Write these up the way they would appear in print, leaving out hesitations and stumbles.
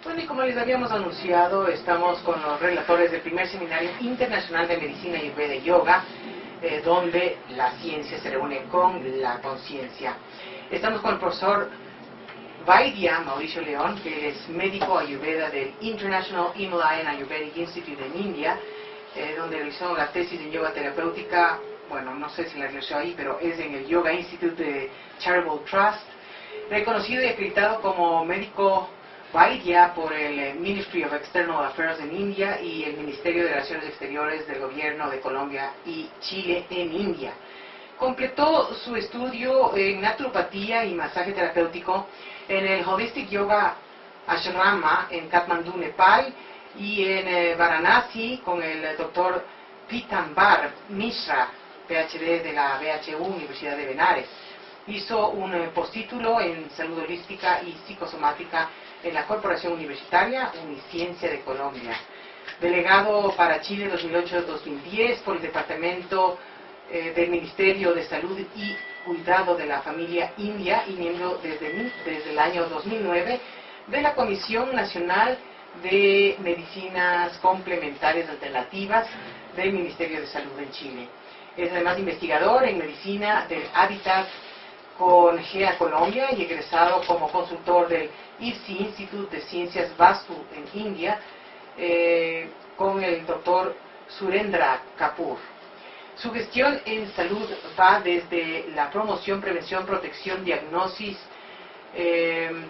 Bueno, y como les habíamos anunciado, estamos con los relatores del primer Seminario Internacional de Medicina Ayurveda y Yoga, donde la ciencia se reúne con la conciencia. Estamos con el profesor Vaidya Mauricio León, que es médico ayurveda del International Himalayan Ayurvedic Institute en India, donde realizó la tesis en yoga terapéutica. Bueno, no sé si la realizó ahí, pero es en el Yoga Institute de Charitable Trust, reconocido y acreditado como médico Vaidya por el Ministry of External Affairs en India y el Ministerio de Relaciones Exteriores del Gobierno de Colombia y Chile en India. Completó su estudio en naturopatía y masaje terapéutico en el Holistic Yoga Ashrama en Katmandú, Nepal, y en Varanasi con el Dr. Pitambar Mishra, PhD de la BHU, Universidad de Benares. Hizo un postítulo en salud holística y psicosomática en la Corporación Universitaria Uniciencia de Colombia. Delegado para Chile 2008-2010 por el Departamento del Ministerio de Salud y Cuidado de la Familia India y miembro desde el año 2009 de la Comisión Nacional de Medicinas Complementarias Alternativas del Ministerio de Salud en Chile. Es además investigador en medicina del hábitat con GEA Colombia y egresado como consultor del IFSI Institute de Ciencias Vastu en India con el Dr. Surendra Kapoor. Su gestión en salud va desde la promoción, prevención, protección, diagnosis,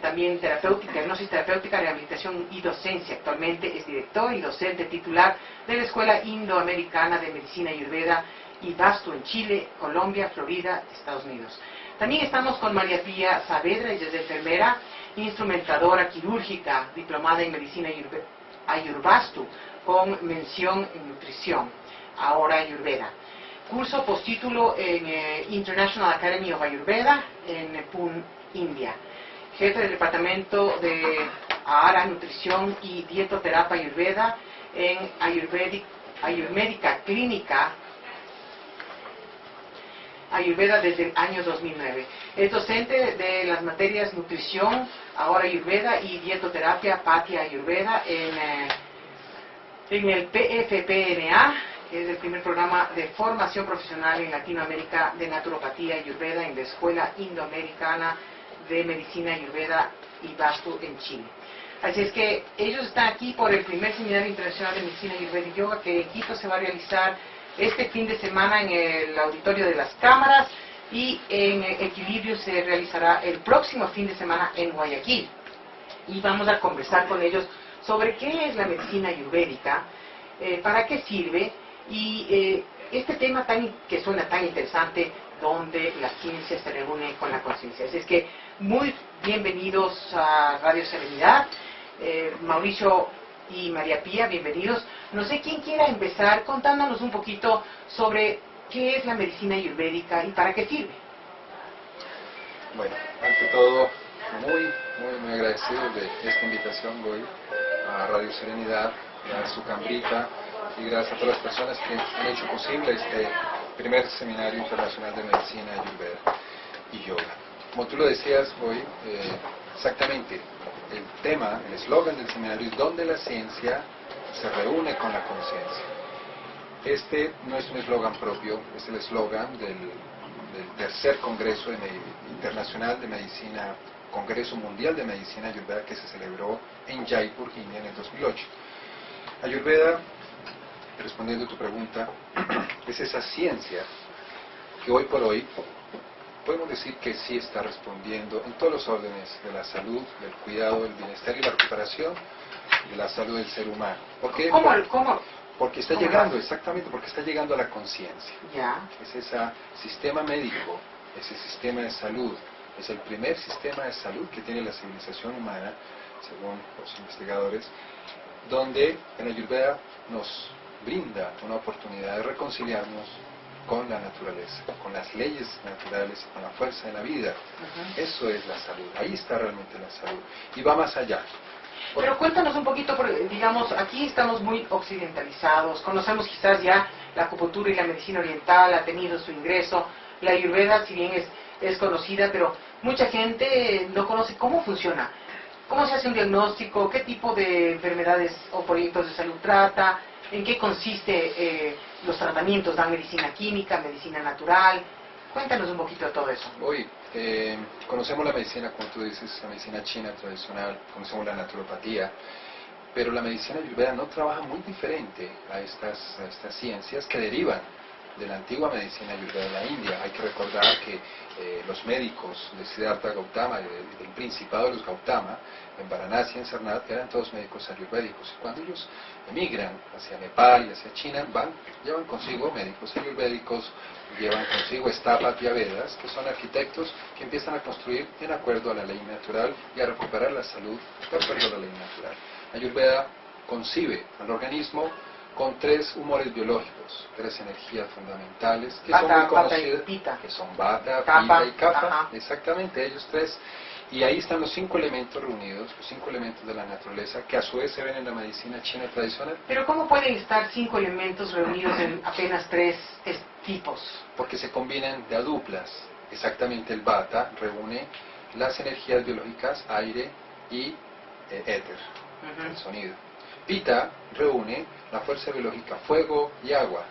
también terapéutica, diagnosis terapéutica, rehabilitación y docencia. Actualmente es director y docente titular de la Escuela Indoamericana de Medicina Ayurveda y Vastu en Chile, Colombia, Florida, Estados Unidos. También estamos con María Pía Saavedra, ella es enfermera, instrumentadora quirúrgica, diplomada en Medicina Ayurvastu, con mención en nutrición, ahora Ayurveda. Curso postítulo en International Academy of Ayurveda en Pune, India. Jefe del Departamento de Ahara, Nutrición y Dietoterapia Ayurveda en Ayurvédica Clínica Ayurveda desde el año 2009. Es docente de las materias Nutrición, ahora Ayurveda y Dietoterapia Patya Ayurveda en el PFPNA, que es el primer programa de formación profesional en Latinoamérica de naturopatía ayurveda en la Escuela Indoamericana de Medicina Ayurveda y Vastu en Chile. Así es que ellos están aquí por el primer Seminario Internacional de Medicina Ayurveda y Yoga, que en Quito se va a realizar este fin de semana en el Auditorio de las Cámaras, y en Equilibrio se realizará el próximo fin de semana en Guayaquil. Y vamos a conversar con ellos sobre qué es la medicina ayurvédica, para qué sirve, y este tema que suena tan interesante, donde la ciencia se reúne con la conciencia. Así es que muy bienvenidos a Radio Serenidad. Mauricio y María Pía, bienvenidos. No sé quién quiera empezar contándonos un poquito sobre qué es la medicina ayurvédica y para qué sirve. Bueno, ante todo, muy agradecido de esta invitación hoy a Radio Serenidad, a su cambrita, y gracias a todas las personas que han hecho posible este primer Seminario Internacional de Medicina Ayurveda y Yoga. Como tú lo decías hoy, exactamente, el tema, el eslogan del seminario es donde la ciencia se reúne con la conciencia. Este no es un eslogan propio, es el eslogan del tercer Congreso Internacional de Medicina, Congreso Mundial de Medicina Ayurveda, que se celebró en Jaipur, India, en el 2008. Ayurveda, respondiendo a tu pregunta, es esa ciencia que hoy por hoy podemos decir que sí está respondiendo en todos los órdenes de la salud, del cuidado, del bienestar y la recuperación de la salud del ser humano. ¿Por qué? Porque está llegando, exactamente, porque está llegando a la conciencia. Es ese sistema médico, ese sistema de salud, es el primer sistema de salud que tiene la civilización humana, según los investigadores, donde en Ayurveda nos brinda una oportunidad de reconciliarnos con la naturaleza, con las leyes naturales, con la fuerza de la vida. Eso es la salud, ahí está realmente la salud, y va más allá. Pero cuéntanos un poquito, porque digamos, aquí estamos muy occidentalizados, conocemos quizás ya la acupuntura y la medicina oriental, ha tenido su ingreso, la Ayurveda, si bien es conocida, pero mucha gente no conoce cómo funciona. ¿Cómo se hace un diagnóstico? ¿Qué tipo de enfermedades o proyectos de salud trata? ¿En qué consiste los tratamientos? ¿Dan medicina química, medicina natural? Cuéntanos un poquito de todo eso. Hoy conocemos la medicina, como tú dices, la medicina china tradicional, conocemos la naturopatía, pero la medicina ayurveda no trabaja muy diferente a estas ciencias que derivan de la antigua medicina ayurveda de la India. Hay que recordar que los médicos de Siddhartha Gautama, del Principado de los Gautama, en Varanasi, en Sarnath, eran todos médicos ayurvédicos. Y cuando ellos emigran hacia Nepal y hacia China, llevan consigo médicos ayurvédicos, llevan consigo Stapatya Vedas, que son arquitectos que empiezan a construir en acuerdo a la ley natural y a recuperar la salud de acuerdo a la ley natural. Ayurveda concibe al organismo con 3 humores biológicos, 3 energías fundamentales que son muy conocidas, que son Vata, Pitta y Kapha, exactamente, ellos 3. Y ahí están los 5 elementos reunidos, los 5 elementos de la naturaleza, que a su vez se ven en la medicina china tradicional. Pero ¿cómo pueden estar 5 elementos reunidos en apenas 3 tipos? Porque se combinan de a duplas. Exactamente, el Vata reúne las energías biológicas, aire y éter, el sonido. Pitta reúne la fuerza biológica, fuego y agua.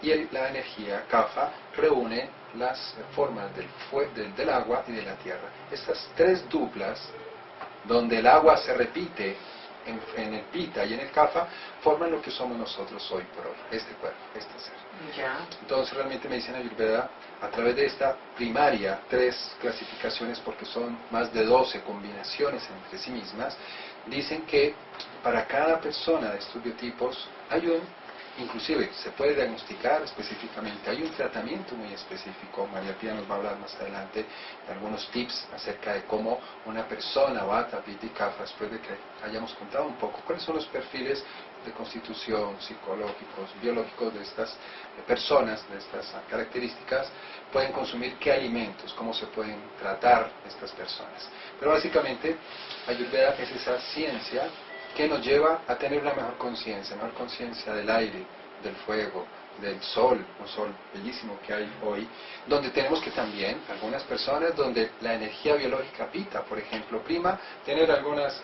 Y la energía Kapha reúne las formas del agua y de la tierra. Estas 3 duplas, donde el agua se repite en el Pitta y en el Kapha, forman lo que somos nosotros hoy por hoy, este cuerpo, este ser. Ya. Entonces realmente medicina ayurveda, a través de esta primaria, 3 clasificaciones, porque son más de 12 combinaciones entre sí mismas, dicen que para cada persona de estos biotipos hay inclusive se puede diagnosticar específicamente, hay un tratamiento muy específico. María Pía nos va a hablar más adelante de algunos tips acerca de cómo una persona Vata, Pitta y Kapha, después de que hayamos contado un poco cuáles son los perfiles de constitución, psicológicos, biológicos de estas personas, de estas características, pueden consumir, qué alimentos, cómo se pueden tratar estas personas. Pero básicamente Ayurveda es esa ciencia que nos lleva a tener una mejor conciencia del aire, del fuego, del sol, un sol bellísimo que hay hoy, donde tenemos que también, algunas personas, donde la energía biológica Pitta, por ejemplo, prima, tener algunos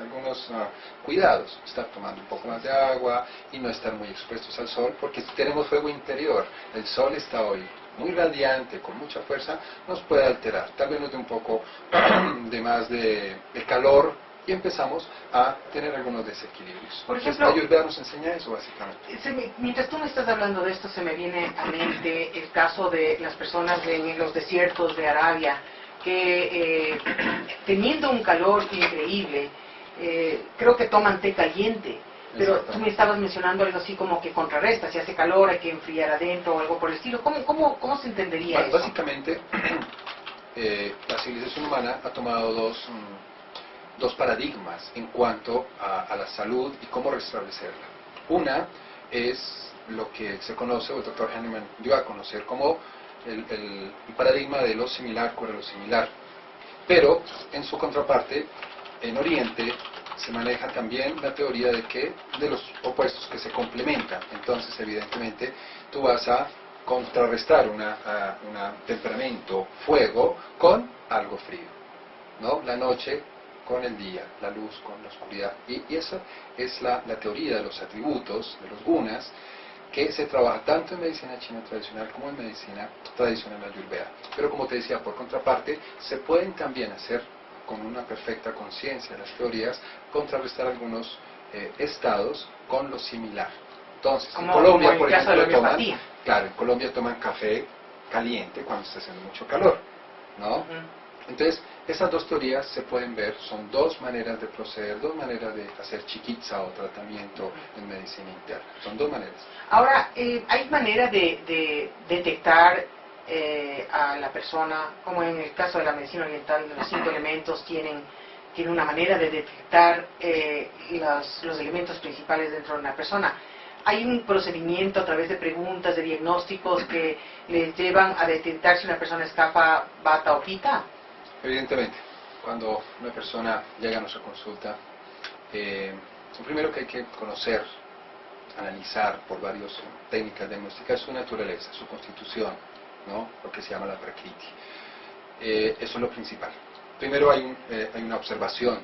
cuidados, estar tomando un poco más de agua y no estar muy expuestos al sol, porque si tenemos fuego interior, el sol está hoy muy radiante, con mucha fuerza, nos puede alterar, tal vez nos dé un poco de más de calor, y empezamos a tener algunos desequilibrios. Por ejemplo, Ayurveda nos enseña eso básicamente. Mientras tú me estás hablando de esto, se me viene a mente el caso de las personas en los desiertos de Arabia, que teniendo un calor increíble, creo que toman té caliente. Pero tú me estabas mencionando algo así como que contrarresta, si hace calor hay que enfriar adentro o algo por el estilo. ¿Cómo se entendería eso? Básicamente, la civilización humana ha tomado dos paradigmas en cuanto a la salud y cómo restablecerla. Una es lo que se conoce, o el Dr. Hahnemann dio a conocer como el paradigma de lo similar cura lo similar. Pero, en su contraparte, en Oriente se maneja también la teoría de los opuestos que se complementan. Entonces, evidentemente, tú vas a contrarrestar un temperamento fuego con algo frío, ¿no? La noche con el día, la luz con la oscuridad. Y esa es la teoría de los atributos, de los gunas, que se trabaja tanto en medicina china tradicional como en medicina tradicional ayurveda. Pero como te decía, por contraparte, se pueden también hacer con una perfecta conciencia de las teorías, contrarrestar algunos estados con lo similar. Entonces, en Colombia, por ejemplo, en Colombia toman café caliente cuando está haciendo mucho calor, ¿no? Entonces, esas 2 teorías se pueden ver, son 2 maneras de proceder, 2 maneras de hacer chikitsa o tratamiento en medicina interna. Son 2 maneras. Ahora, ¿hay manera de detectar a la persona, como en el caso de la medicina oriental, los 5 elementos tiene una manera de detectar los elementos principales dentro de una persona? ¿Hay un procedimiento a través de preguntas, de diagnósticos que les llevan a detectar si una persona es Kapha, Vata o Pitta? Evidentemente, cuando una persona llega a nuestra consulta, lo primero que hay que conocer, analizar por varias técnicas diagnósticas es su naturaleza, su constitución, ¿no? Lo que se llama la prakriti. Eso es lo principal. Primero hay una observación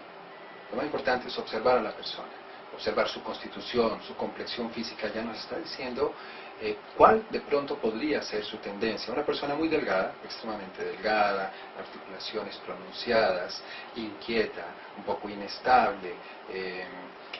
Lo más importante es observar a la persona, observar su constitución, su complexión física. Ya nos está diciendo cuál de pronto podría ser su tendencia. Una persona muy delgada, extremadamente delgada, articulaciones pronunciadas, inquieta, un poco inestable,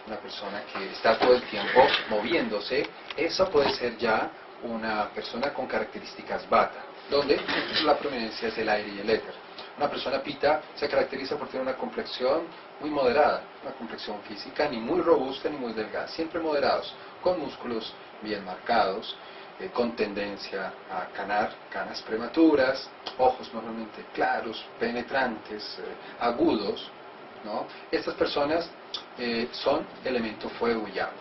una persona que está todo el tiempo moviéndose, esa puede ser ya una persona con características Vata, donde la prominencia es el aire y el éter. Una persona Pitta se caracteriza por tener una complexión muy moderada, una complexión física ni muy robusta ni muy delgada, siempre moderados, con músculos bien marcados, con tendencia a canas prematuras, ojos normalmente claros, penetrantes, agudos, ¿no? Estas personas son elemento fuego y agua,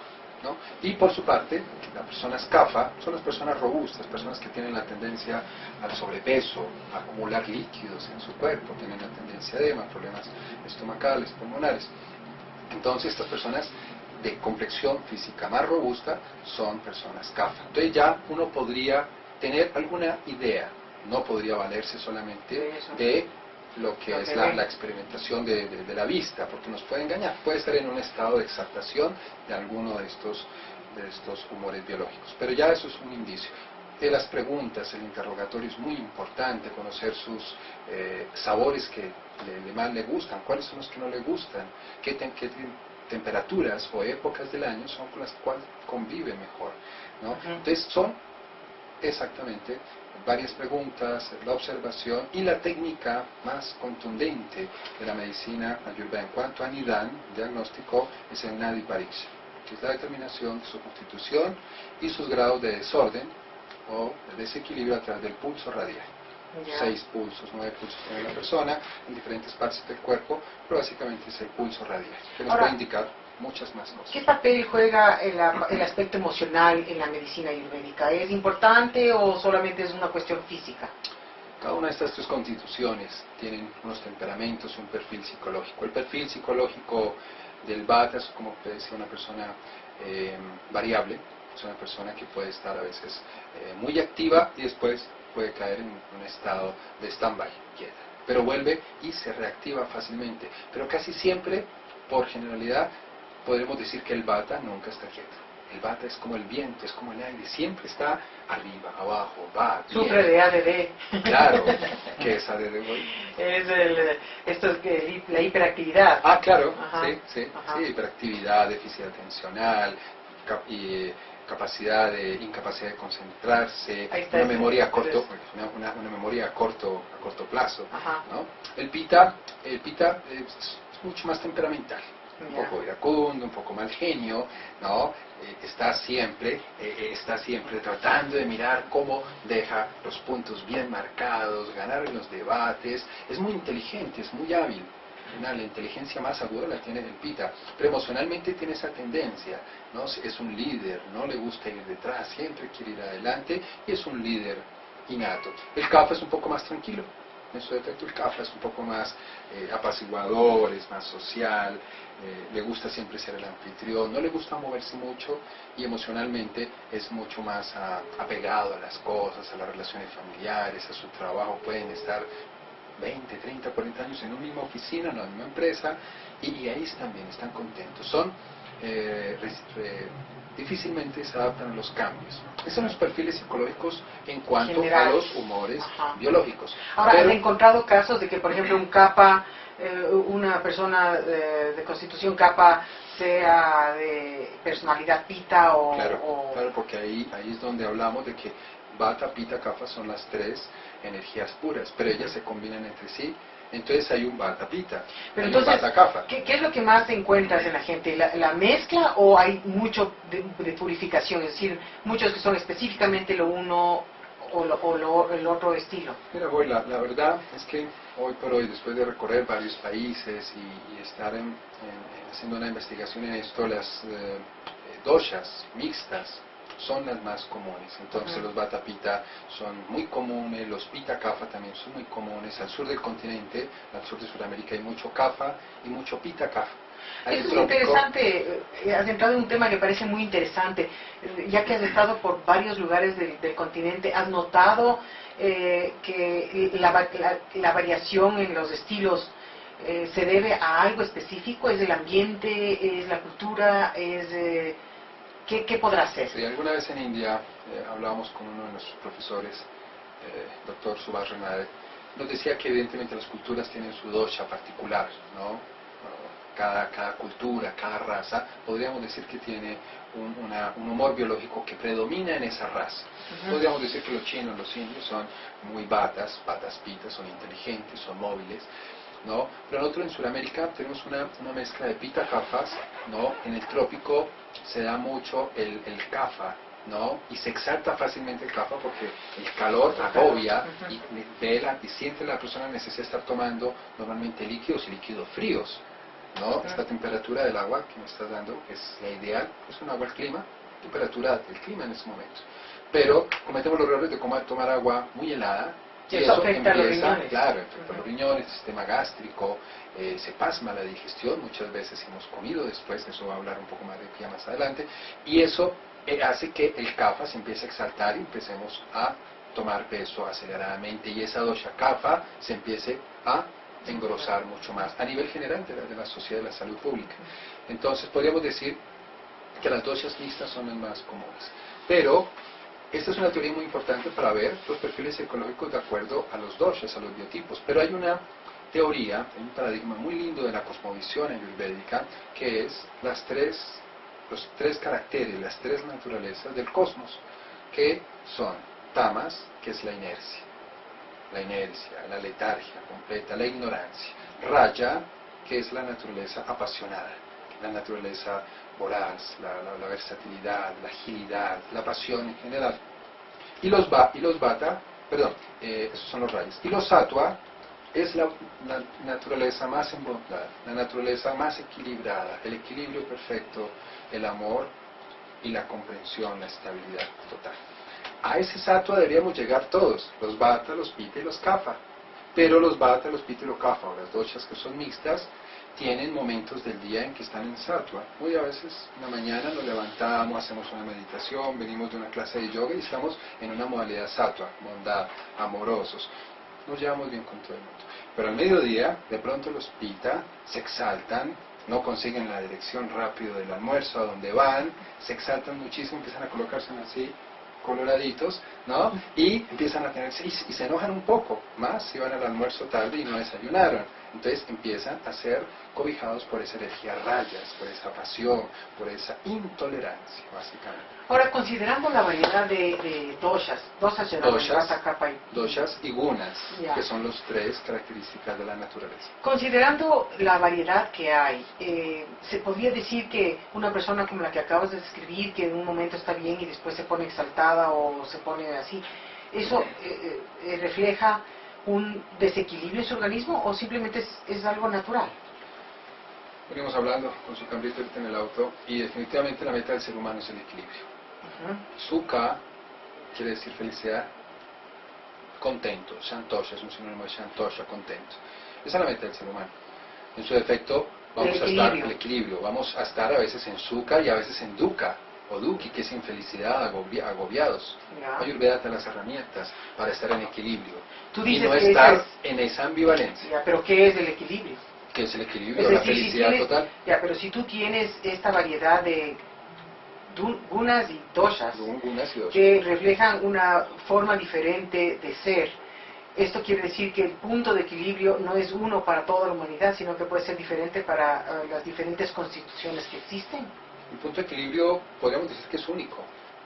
¿no? Y por su parte, las personas kapha son las personas robustas, personas que tienen la tendencia al sobrepeso, a acumular líquidos en su cuerpo, tienen la tendencia a edema, problemas estomacales, pulmonares. Entonces estas personas de complexión física más robusta son personas kapha. Entonces ya uno podría tener alguna idea, no podría valerse solamente de lo que es la experimentación de la vista, porque nos puede engañar, puede estar en un estado de exaltación de alguno de estos humores biológicos, pero ya eso es un indicio. De las preguntas, el interrogatorio es muy importante, conocer sus sabores que más le gustan, cuáles son los que no le gustan, qué temperaturas o épocas del año son con las cuales convive mejor, ¿no? Entonces son exactamente varias preguntas, la observación y la técnica más contundente de la medicina ayurveda en cuanto a Nidan, diagnóstico, es el Nadi Pariksha, que es la determinación de su constitución y sus grados de desorden o de desequilibrio a través del pulso radial. 6 pulsos, 9 pulsos tiene la persona en diferentes partes del cuerpo, pero básicamente es el pulso radial, que nos puede indicar muchas más cosas. ¿Qué papel juega el aspecto emocional en la medicina ayurvédica? ¿Es importante o solamente es una cuestión física? Cada una de estas tres constituciones tienen unos temperamentos y un perfil psicológico. El perfil psicológico del Vata es, como decía, una persona variable, es una persona que puede estar a veces muy activa y después puede caer en un estado de stand-by, quieta, pero vuelve y se reactiva fácilmente, pero casi siempre, por generalidad, podremos decir que el Vata nunca está quieto. El Vata es como el viento, es como el aire, siempre está arriba, abajo, va, viene. Sufre de ADD. Claro, ¿qué es ADD hoy? Es la hiperactividad. Ah, claro, Ajá. sí, hiperactividad, déficit atencional, incapacidad de concentrarse, una memoria a corto, una memoria a corto plazo, ¿no? El Pitta es mucho más temperamental, un poco iracundo, un poco mal genio, ¿no? Está siempre tratando de mirar cómo deja los puntos bien marcados, ganar en los debates, es muy inteligente, es muy hábil. La inteligencia más aguda la tiene el Pitta, pero emocionalmente tiene esa tendencia, ¿no? Es un líder, no le gusta ir detrás, siempre quiere ir adelante y es un líder innato. El Kapha es un poco más tranquilo, en su defecto el Kapha es un poco más apaciguador, es más social, le gusta siempre ser el anfitrión, no le gusta moverse mucho y emocionalmente es mucho más apegado a las cosas, a las relaciones familiares, a su trabajo. Pueden estar 20, 30, 40 años en una misma oficina, en la misma empresa, y ahí también están contentos. Difícilmente se adaptan a los cambios. Esos son los perfiles psicológicos en cuanto a los humores biológicos. Ahora, ¿has encontrado casos de que, por ejemplo, un Kapha, una persona de constitución Kapha, sea de personalidad Pitta o...? Claro, porque ahí es donde hablamos de que Vata, Pitta, Kapha son las tres energías puras, pero ellas se combinan entre sí, entonces hay un Vata Pitta, pero hay entonces, un Vata Kapha. ¿qué es lo que más encuentras en la gente? ¿La mezcla o hay mucho de purificación? Es decir, muchos que son específicamente lo uno o el otro estilo. Mira, Boy, la verdad es que hoy por hoy, después de recorrer varios países y estar haciendo una investigación en esto, las doshas mixtas son las más comunes. Entonces los Vata Pitta son muy comunes, los Pitta Kapha también son muy comunes. Al sur del continente, al sur de Sudamérica, hay mucho Kapha y mucho Pitta Kapha. Eso es interesante, has entrado en un tema que parece muy interesante, ya que has estado por varios lugares del continente, ¿has notado que la variación en los estilos ¿Se debe a algo específico? ¿Es el ambiente? ¿Es la cultura? ¿Es ¿qué podrá ser? Sí, alguna vez en India hablábamos con uno de nuestros profesores, doctor Subhas Renade, nos decía que evidentemente las culturas tienen su dosha particular, ¿no? Cada cultura, cada raza, podríamos decir que tiene un humor biológico que predomina en esa raza. Podríamos decir que los chinos, los indios son muy batas pitas, son inteligentes, son móviles, ¿no? Pero nosotros en Sudamérica tenemos una mezcla de pita kafas, ¿no? En el trópico se da mucho el kafa, ¿no? Y se exalta fácilmente el kafa porque el calor agobia y siente la persona la necesidad de estar tomando normalmente líquidos y líquidos fríos, ¿no? Esta temperatura del agua que me estás dando es la ideal, es un agua al clima, temperatura del clima en ese momento. Pero cometemos los errores de tomar agua muy helada, y eso afecta a los riñones. Claro, afecta a los riñones, el sistema gástrico, se pasma la digestión, muchas veces hemos comido después, eso va a hablar un poco más de aquí más adelante, y eso hace que el kapha se empiece a exaltar y empecemos a tomar peso aceleradamente, y esa dosha kapha se empiece a engrosar mucho más a nivel general de la sociedad de la salud pública. Entonces podríamos decir que las doshas mixtas son las más comunes, pero esta es una teoría muy importante para ver los perfiles ecológicos de acuerdo a los doshas, a los biotipos. Pero hay una teoría, un paradigma muy lindo de la cosmovisión ayurvédica, que es los tres caracteres, las tres naturalezas del cosmos, que son tamas, que es la inercia, la letargia completa, la ignorancia; raja, que es la naturaleza apasionada, la naturaleza voraz, la versatilidad, la agilidad, la pasión en general. Y los vata, esos son los rayos. Y los sattva es la naturaleza más en bondad, la naturaleza más equilibrada, el equilibrio perfecto, el amor y la comprensión, la estabilidad total. A ese sattva deberíamos llegar todos, los vata, los pita y los kapha. Pero los vata, los pita y los kapha, o las doshas que son mixtas, tienen momentos del día en que están en sattva. Muy a veces en la mañana nos levantamos, hacemos una meditación, venimos de una clase de yoga y estamos en una modalidad sattva, bondad, amorosos. Nos llevamos bien con todo el mundo. Pero al mediodía, de pronto los pita se exaltan, no consiguen la dirección rápido del almuerzo a donde van, se exaltan muchísimo, empiezan a colocarse así, coloraditos, ¿no? Y empiezan a tenerse, y se enojan un poco más si van al almuerzo tarde y no desayunaron. Entonces empiezan a ser cobijados por esa energía rayas, por esa pasión, por esa intolerancia, básicamente. Ahora, considerando la variedad de doshas y gunas, que son los tres características de la naturaleza. Considerando la variedad que hay, ¿se podría decir que una persona como la que acabas de describir, que en un momento está bien y después se pone exaltada o se pone así, eso refleja un desequilibrio en su organismo o simplemente es algo natural? Venimos hablando con su cambrito en el auto y definitivamente la meta del ser humano es el equilibrio. Sukha quiere decir felicidad, contento, santosha es un sinónimo de santosha, contento. Esa es la meta del ser humano. En su defecto vamos a estar en el equilibrio, vamos a estar a veces en sukha y a veces en dukkha o dukkhi, que es infelicidad, agobiados. Ayurveda te da las herramientas para estar en equilibrio y no estar en esa ambivalencia. ¿Pero qué es el equilibrio? ¿Qué es el equilibrio? La felicidad total. Pero si tú tienes esta variedad de gunas y doshas que reflejan una forma diferente de ser, esto quiere decir que el punto de equilibrio no es uno para toda la humanidad, sino que puede ser diferente para las diferentes constituciones que existen. El punto de equilibrio podríamos decir que es único,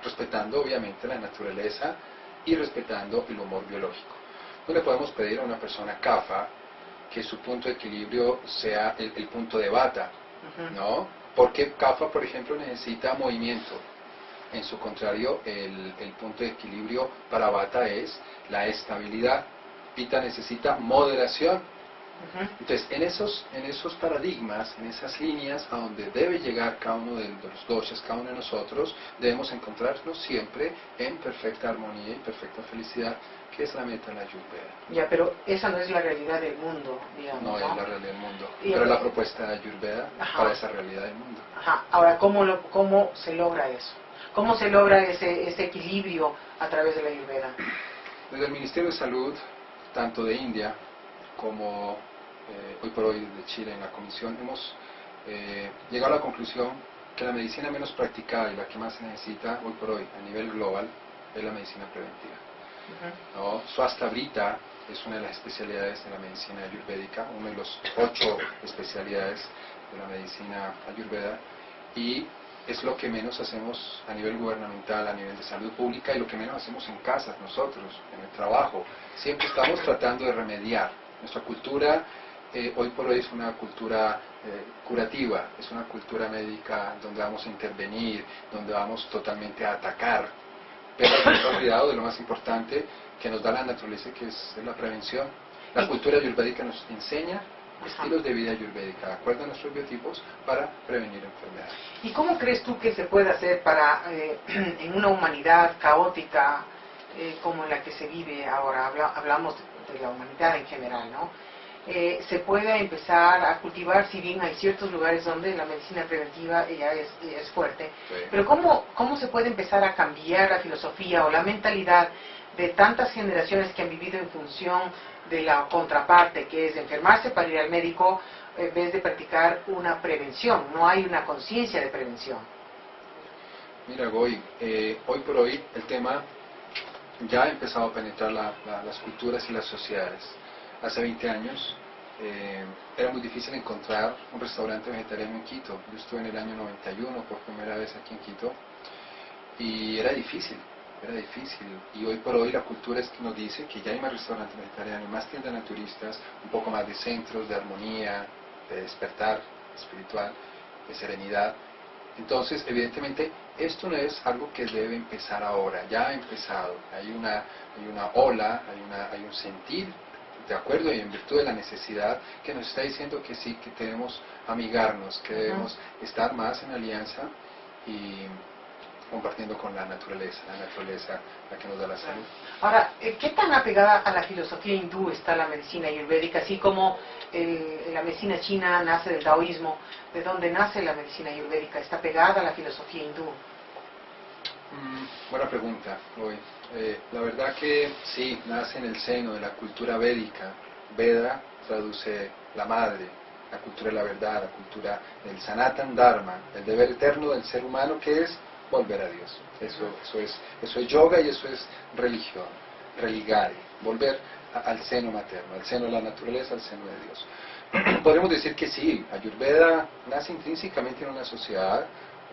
respetando obviamente la naturaleza y respetando el humor biológico. No le podemos pedir a una persona kapha que su punto de equilibrio sea el punto de vata, ¿no? Porque kapha, por ejemplo, necesita movimiento. En su contrario, el punto de equilibrio para vata es la estabilidad. Pita necesita moderación. Entonces, en esos paradigmas, en esas líneas a donde debe llegar cada uno de los doshas, cada uno de nosotros, debemos encontrarnos siempre en perfecta armonía y perfecta felicidad, que es la meta de la Ayurveda. Pero esa no es la realidad del mundo, digamos. No es la realidad del mundo, pero es la propuesta de Ayurveda para esa realidad del mundo. Ahora, ¿cómo se logra eso? ¿Cómo se logra ese equilibrio a través de la Ayurveda? Desde el Ministerio de Salud, tanto de India como hoy por hoy de Chile en la comisión, hemos llegado a la conclusión que la medicina menos practicada y la que más se necesita hoy por hoy a nivel global es la medicina preventiva. ¿No? Swasthita es una de las especialidades de la medicina ayurvédica, una de las 8 especialidades de la medicina ayurveda, y es lo que menos hacemos a nivel gubernamental, a nivel de salud pública, y lo que menos hacemos en casa, nosotros, en el trabajo. Siempre estamos tratando de remediar. Nuestra cultura hoy por hoy es una cultura curativa, es una cultura médica donde vamos a intervenir, donde vamos totalmente a atacar, pero nos hemos olvidado de lo más importante que nos da la naturaleza, que es la prevención. La cultura ayurvédica nos enseña estilos de vida ayurvédica, de acuerdo a nuestros biotipos, para prevenir enfermedades. ¿Y cómo crees tú que se puede hacer para, en una humanidad caótica como la que se vive ahora, hablamos de la humanidad en general, ¿no? Se puede empezar a cultivar, si bien hay ciertos lugares donde la medicina preventiva ya es fuerte, Sí. pero ¿cómo se puede empezar a cambiar la filosofía o la mentalidad de tantas generaciones que han vivido en función de la contraparte, que es enfermarse para ir al médico, en vez de practicar una prevención? No hay una conciencia de prevención. Mira, Goy, hoy por hoy el tema ya ha empezado a penetrar las culturas y las sociedades. Hace 20 años era muy difícil encontrar un restaurante vegetariano en Quito. Yo estuve en el año 91 por primera vez aquí en Quito, y era difícil. Y hoy por hoy la cultura nos dice que ya hay más restaurantes vegetarianos, más tiendas naturistas, un poco más de centros de armonía, de despertar espiritual, de serenidad. Entonces, evidentemente, esto no es algo que debe empezar ahora, ya ha empezado. Hay una ola, hay un sentir, de acuerdo y en virtud de la necesidad, que nos está diciendo que sí, que debemos amigarnos, que debemos estar más en alianza y compartiendo con la naturaleza la que nos da la salud. Ahora, ¿qué tan apegada a la filosofía hindú está la medicina ayurvédica? Así como la medicina china nace del taoísmo, ¿de dónde nace la medicina ayurvédica? ¿Está pegada a la filosofía hindú? Buena pregunta, hoy. La verdad que sí, nace en el seno de la cultura védica. Veda traduce la madre, la cultura de la verdad, la cultura del Sanatan Dharma, el deber eterno del ser humano, que es volver a Dios. Eso es yoga y eso es religión, religare, volver al seno materno, al seno de la naturaleza, al seno de Dios. Podemos decir que sí, Ayurveda nace intrínsecamente en una sociedad,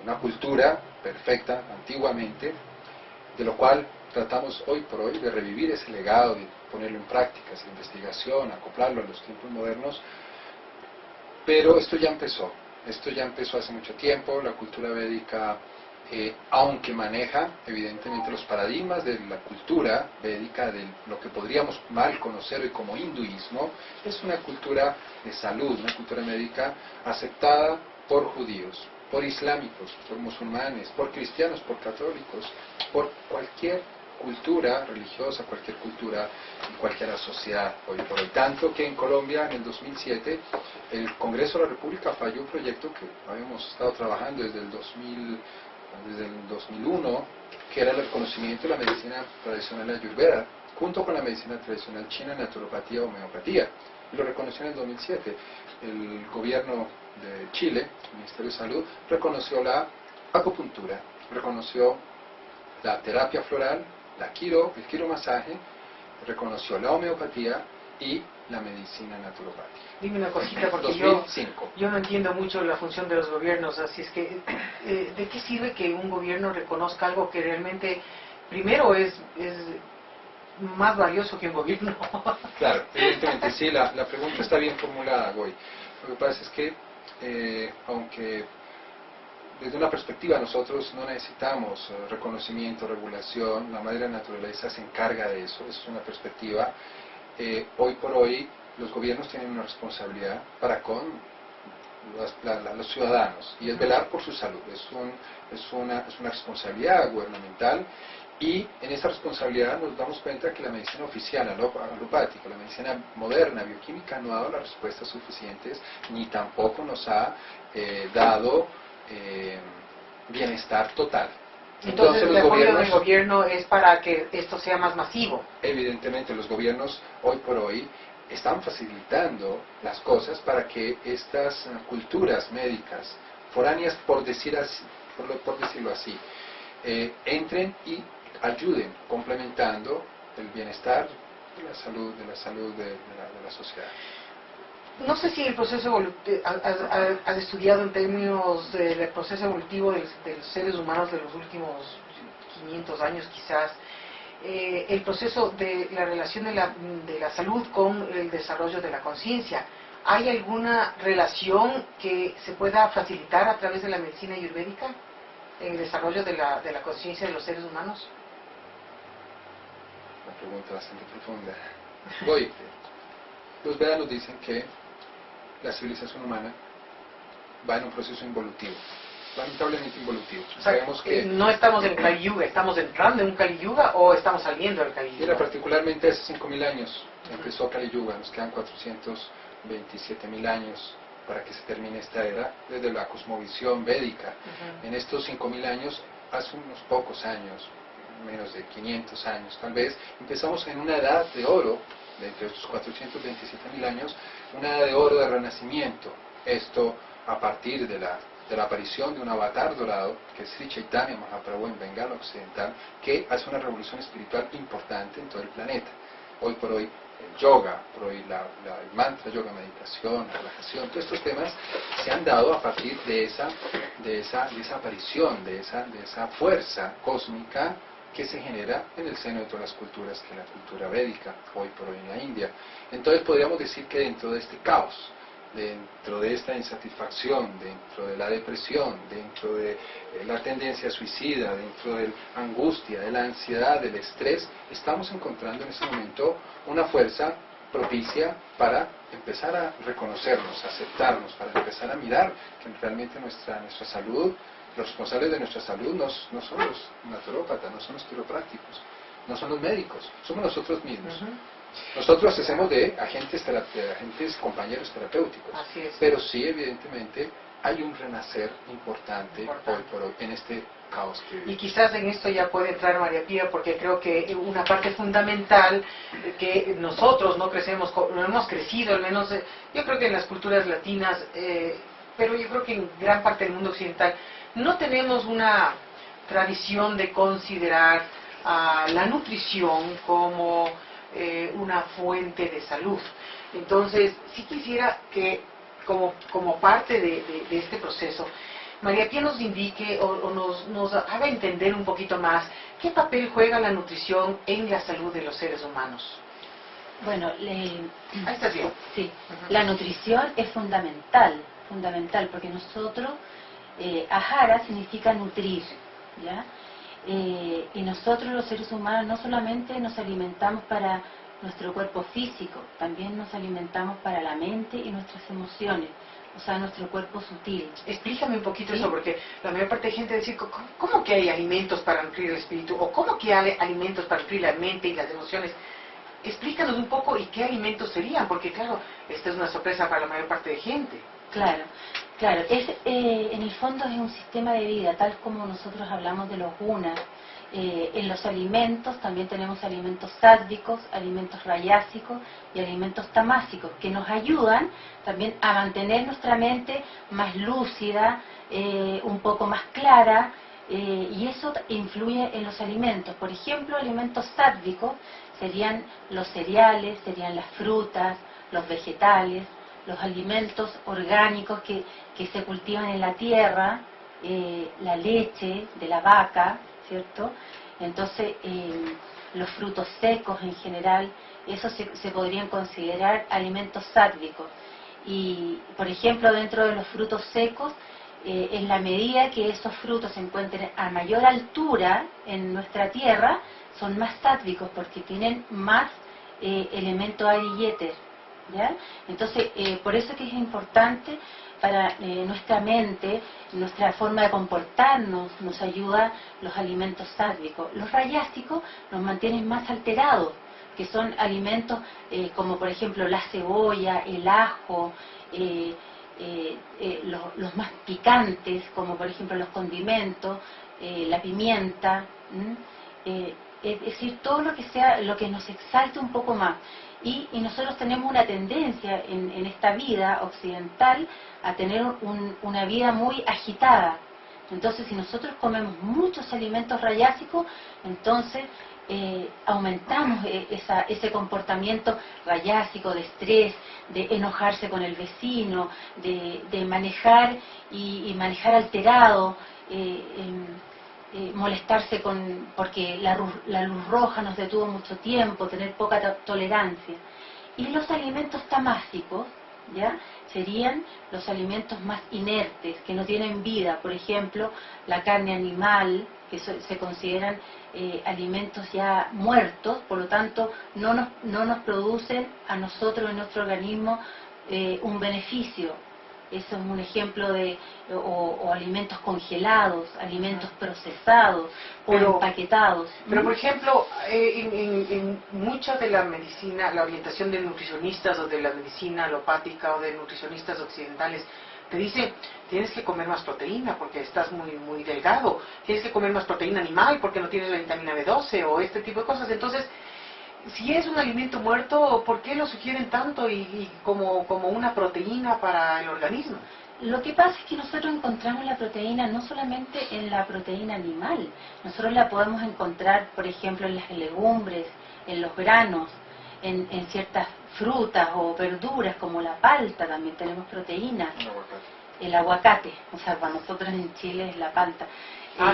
una cultura perfecta, antiguamente, de lo cual tratamos hoy por hoy de revivir ese legado, de ponerlo en práctica, esa investigación, acoplarlo a los tiempos modernos, pero esto ya empezó hace mucho tiempo. La cultura védica, aunque maneja evidentemente los paradigmas de la cultura védica, de lo que podríamos mal conocer hoy como hinduismo, es una cultura de salud, una cultura médica aceptada por judíos, por islámicos, por musulmanes, por cristianos, por católicos, por cualquier cultura religiosa, cualquier cultura y cualquier sociedad hoy por hoy. Tanto que en Colombia, en el 2007, el Congreso de la República falló un proyecto que habíamos estado trabajando desde el 2001, que era el reconocimiento de la medicina tradicional ayurveda, junto con la medicina tradicional china, naturopatía o homeopatía. Y lo reconoció en el 2007. El gobierno de Chile, el Ministerio de Salud, reconoció la acupuntura, reconoció la terapia floral, el quiromasaje, reconoció la homeopatía y la medicina naturopática. Dime una cosita, porque 2005. yo no entiendo mucho la función de los gobiernos, así es que, ¿de qué sirve que un gobierno reconozca algo que realmente, primero, es más valioso que un gobierno? Claro, evidentemente, sí, la pregunta está bien formulada, Goy. Lo que pasa es que, aunque desde una perspectiva nosotros no necesitamos reconocimiento, regulación, la madre naturaleza se encarga de eso, es una perspectiva. Hoy por hoy los gobiernos tienen una responsabilidad para con los ciudadanos, y es velar por su salud, es una responsabilidad gubernamental. Y en esa responsabilidad nos damos cuenta que la medicina oficial, alopática, la medicina moderna, bioquímica, no ha dado las respuestas suficientes, ni tampoco nos ha dado bienestar total. Entonces el apoyo del gobierno es para que esto sea más masivo. Evidentemente los gobiernos hoy por hoy están facilitando las cosas para que estas culturas médicas foráneas, por decirlo así, entren y ayuden, complementando el bienestar de la salud de la sociedad. No sé si el proceso evolutivo, has estudiado en términos del proceso evolutivo de los seres humanos de los últimos 500 años quizás, el proceso de la relación de la salud con el desarrollo de la conciencia. ¿Hay alguna relación que se pueda facilitar a través de la medicina ayurvédica en el desarrollo de la conciencia de los seres humanos? Una pregunta bastante profunda. Voy. Los Vedas nos dicen que la civilización humana va en un proceso involutivo, lamentablemente involutivo. O sea, sabemos que no estamos en Kali Yuga, ¿estamos entrando en un Kali Yuga o estamos saliendo del Kali Yuga? Mira, particularmente hace 5.000 años empezó Kali Yuga, nos quedan 427.000 años para que se termine esta era, desde la cosmovisión védica. En estos 5.000 años, hace unos pocos años, menos de 500 años tal vez, empezamos en una edad de oro, de estos 427.000 años, una edad de oro de renacimiento. Esto a partir de la aparición de un avatar dorado, que es Sri Chaitanya Mahaprabhu en Bengala Occidental, que hace una revolución espiritual importante en todo el planeta. Hoy por hoy el yoga, por hoy el mantra, yoga, meditación, relajación, todos estos temas se han dado a partir de esa aparición, de esa fuerza cósmica que se genera en el seno de todas las culturas, que es la cultura védica, hoy por hoy en la India. Entonces podríamos decir que dentro de este caos, dentro de esta insatisfacción, dentro de la depresión, dentro de la tendencia suicida, dentro de la angustia, de la ansiedad, del estrés, estamos encontrando en ese momento una fuerza propicia para empezar a reconocernos, a aceptarnos, para empezar a mirar que realmente nuestra salud, los responsables de nuestra salud no son los naturópatas, no son los quiroprácticos, no son los médicos, somos nosotros mismos. Nosotros hacemos de agentes compañeros terapéuticos, Así es. pero sí, evidentemente, hay un renacer importante hoy por hoy en este caos que vivimos. Y quizás en esto ya puede entrar María Pía, porque creo que una parte fundamental que nosotros no hemos crecido, al menos yo creo que en las culturas latinas, pero yo creo que en gran parte del mundo occidental, no tenemos una tradición de considerar la nutrición como una fuente de salud. Entonces, sí quisiera que, como parte de este proceso, María Pía nos indique o nos haga entender un poquito más qué papel juega la nutrición en la salud de los seres humanos. Bueno, Ahí estás bien. sí, la nutrición es fundamental, porque nosotros, ahara significa nutrir, ¿ya? Y nosotros los seres humanos no solamente nos alimentamos para nuestro cuerpo físico, también nos alimentamos para la mente y nuestras emociones, o sea, nuestro cuerpo sutil. Explícame un poquito ¿Sí? eso, porque la mayor parte de gente dice, ¿cómo que hay alimentos para nutrir el espíritu? ¿O cómo que hay alimentos para nutrir la mente y las emociones? Explícanos un poco y qué alimentos serían, porque claro, esta es una sorpresa para la mayor parte de gente. Claro, en el fondo es un sistema de vida, tal como nosotros hablamos de los gunas. En los alimentos también tenemos alimentos sádvicos, alimentos rayásicos y alimentos tamásicos, que nos ayudan también a mantener nuestra mente más lúcida, un poco más clara, y eso influye en los alimentos. Por ejemplo, alimentos sádvicos serían los cereales, serían las frutas, los vegetales, los alimentos orgánicos que se cultivan en la tierra, la leche de la vaca, ¿cierto? Entonces, los frutos secos en general, esos se podrían considerar alimentos sádvicos. Y, por ejemplo, dentro de los frutos secos, en la medida que esos frutos se encuentren a mayor altura en nuestra tierra, son más sádvicos porque tienen más elemento aire y éter, ¿ya? Entonces, por eso que es importante para nuestra mente, nuestra forma de comportarnos, nos ayuda los alimentos sádvicos. Los rayásicos nos mantienen más alterados, que son alimentos como por ejemplo la cebolla, el ajo, los más picantes, como por ejemplo los condimentos, la pimienta. es decir, todo lo que sea, lo que nos exalte un poco más. Y nosotros tenemos una tendencia en esta vida occidental a tener una vida muy agitada. Entonces, si nosotros comemos muchos alimentos rayásicos, entonces aumentamos ese comportamiento rayásico de estrés, de enojarse con el vecino, de manejar y manejar alterado, molestarse porque la luz roja nos detuvo mucho tiempo, tener poca tolerancia. Y los alimentos tamásicos, ¿ya?, serían los alimentos más inertes, que no tienen vida. Por ejemplo, la carne animal, que se consideran alimentos ya muertos, por lo tanto no nos producen a nosotros en nuestro organismo un beneficio. Eso es un ejemplo de o alimentos congelados, alimentos procesados o empaquetados. Pero por ejemplo, en mucha de la medicina, la orientación de nutricionistas o de la medicina alopática o de nutricionistas occidentales, te dice, tienes que comer más proteína porque estás muy delgado, tienes que comer más proteína animal porque no tienes la vitamina B12 o este tipo de cosas. Entonces, si es un alimento muerto, ¿por qué lo sugieren tanto y como una proteína para el organismo? Lo que pasa es que nosotros encontramos la proteína no solamente en la proteína animal, nosotros la podemos encontrar, por ejemplo, en las legumbres, en los granos, en ciertas frutas o verduras como la palta, también tenemos proteína. El aguacate, o sea, para nosotros en Chile es la palta.